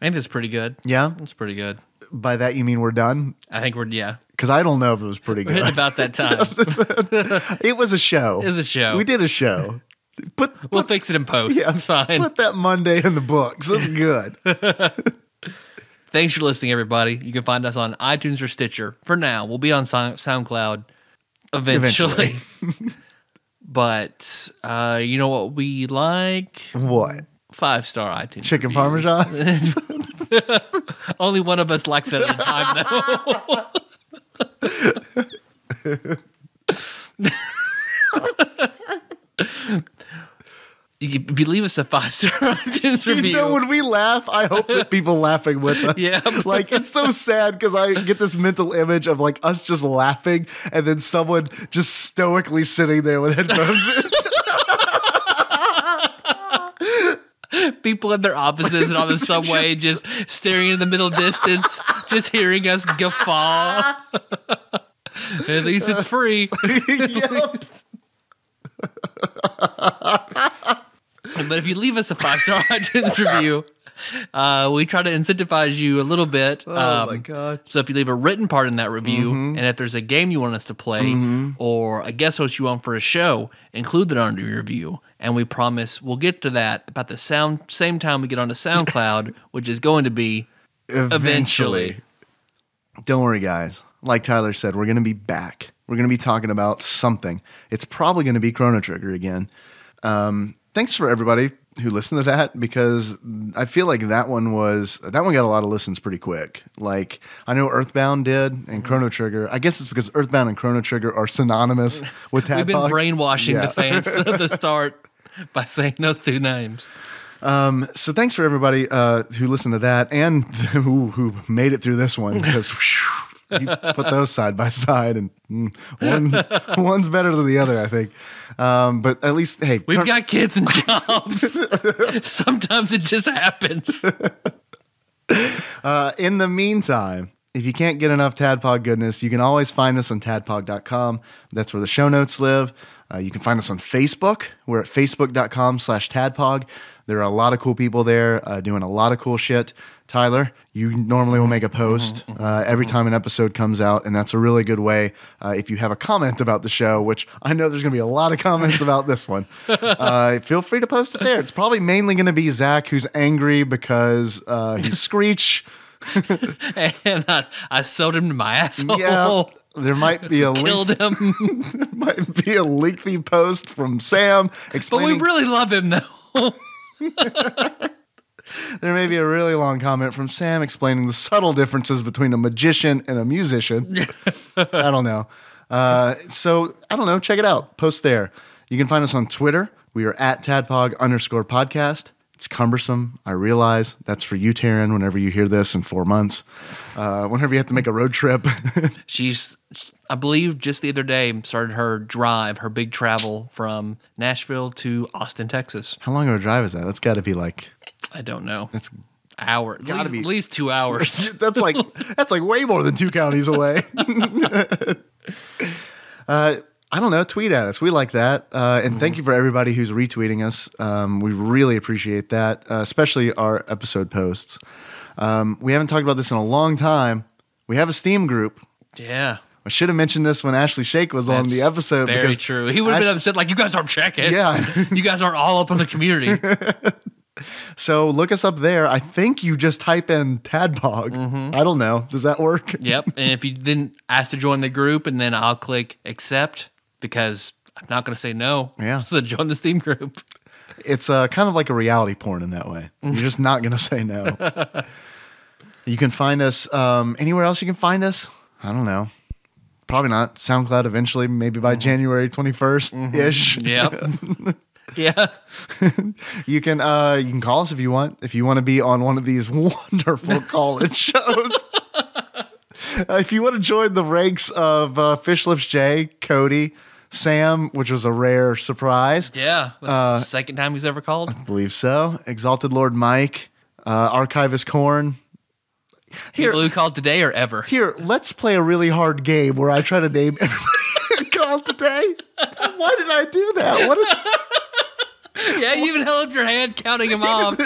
think that's pretty good. Yeah. That's pretty good. By that you mean we're done? I think yeah. Because I don't know if it was pretty We're good. hitting about that time. It was a show. It was a show. We did a show. We'll fix it in post. Yeah, It's fine. Put that Monday in the books. That's good. Thanks for listening, everybody. You can find us on iTunes or Stitcher. For now, we'll be on SoundCloud eventually. But you know what we like? What? 5-star iTunes Chicken reviews. Parmesan? Only one of us likes it at a time, though. If you leave us a 5-star iTunes review. You know, when we laugh, I hope that people laughing with us. Yeah. Like, it's so sad because I get this mental image of like us just laughing and then someone just stoically sitting there with headphones in. People in their offices and on the subway just staring in the middle distance, just hearing us guffaw. At least it's free. Yep. But if you leave us a 5-star iTunes review, we try to incentivize you a little bit. Oh my God. So if you leave a written part in that review, and if there's a game you want us to play, or a guest host you want for a show, include that under your review. And we promise we'll get to that about the same time we get onto SoundCloud, which is going to be eventually. Don't worry, guys. Like Tyler said, we're going to be back. We're going to be talking about something. It's probably going to be Chrono Trigger again. Thanks for everybody who listened to that, because I feel like that one got a lot of listens pretty quick. Like, I know Earthbound did, and Chrono Trigger. I guess it's because Earthbound and Chrono Trigger are synonymous with TADPOG. We've been brainwashing the fans at the start by saying those two names. So thanks for everybody who listened to that and who made it through this one, because You put those side by side, and one's better than the other, I think. But at least, hey, we've got kids and jobs. Sometimes it just happens. In the meantime, if you can't get enough Tadpog goodness, you can always find us on tadpog.com. That's where the show notes live. You can find us on Facebook. We're at facebook.com/Tadpog. There are a lot of cool people there doing a lot of cool shit. Tyler, you normally will make a post every time an episode comes out, and that's a really good way if you have a comment about the show, which I know there's going to be a lot of comments about this one. Feel free to post it there. It's probably mainly going to be Zach, who's angry because he's Screech. And I sewed him to my asshole. Yeah, there might be a killed him. There might be a lengthy post from Sam explaining. But we really love him, though. There may be a really long comment from Sam explaining the subtle differences between a magician and a musician. I don't know. So, I don't know. Check it out. Post there. You can find us on Twitter. We are at @Tadpog_podcast. It's cumbersome. I realize that's for you, Taryn, whenever you hear this in 4 months. Whenever you have to make a road trip. She's, I believe, just the other day started her big travel from Nashville to Austin, Texas. How long of a drive is that? That's got to be like... I don't know. It's hour. At least 2 hours. That's like way more than 2 counties away. I don't know. Tweet at us. We like that. And thank you for everybody who's retweeting us. We really appreciate that, especially our episode posts. We haven't talked about this in a long time. We have a Steam group. Yeah. I should have mentioned this when Ashley Shake was on the episode. Very true. He would have been upset, like, you guys aren't checking. Yeah. You guys aren't all up on the community. So look us up there. I think you just type in Tadpog. I don't know. Does that work? Yep. And if you didn't ask to join the group, and then I'll click accept because I'm not going to say no. Yeah. So join the Steam group. It's kind of like a reality porn in that way. You're just not going to say no. You can find us anywhere else you can find us. I don't know. Probably not. SoundCloud eventually, maybe by January 21st-ish. Yep. Yeah. You can call us if you want. If you want to be on one of these wonderful call-in shows. If you want to join the ranks of Fish Lips J, Cody, Sam, which was a rare surprise. Yeah. The second time he's ever called. I believe so. Exalted Lord Mike, Archivist Corn. People who called today or ever. Here, let's play a really hard game where I try to name everybody who called today. Why did I do that? What is... Yeah, you even held up your hand counting him off.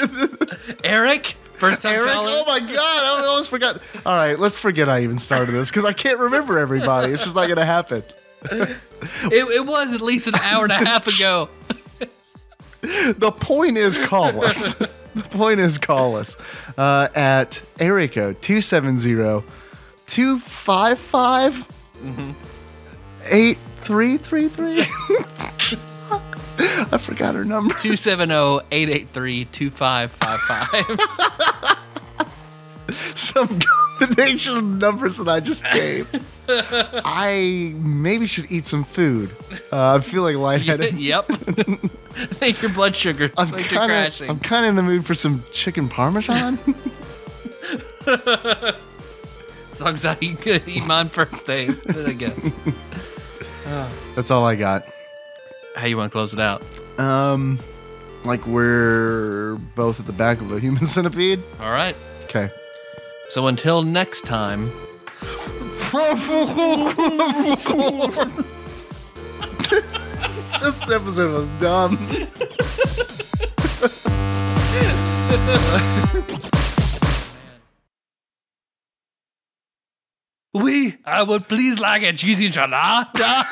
Eric, first time Eric, caller. oh my God, I almost forgot. All right, let's forget I even started this because I can't remember everybody. It's just not going to happen. It was at least an hour and a half ago. The point is call us. The point is call us at area code 270-255-8333. I forgot her number. 270-883-2555. Some combination of numbers that I just gave. I maybe should eat some food. I'm feeling lightheaded. Yep. I think your blood sugar is crashing. I'm kind of in the mood for some chicken Parmesan. As long as I eat mine first, Dave, then I guess. That's all I got. How you want to close it out? Like we're both at the back of a human centipede. All right. Okay. So until next time. This episode was dumb. I would please like a cheesy enchilada.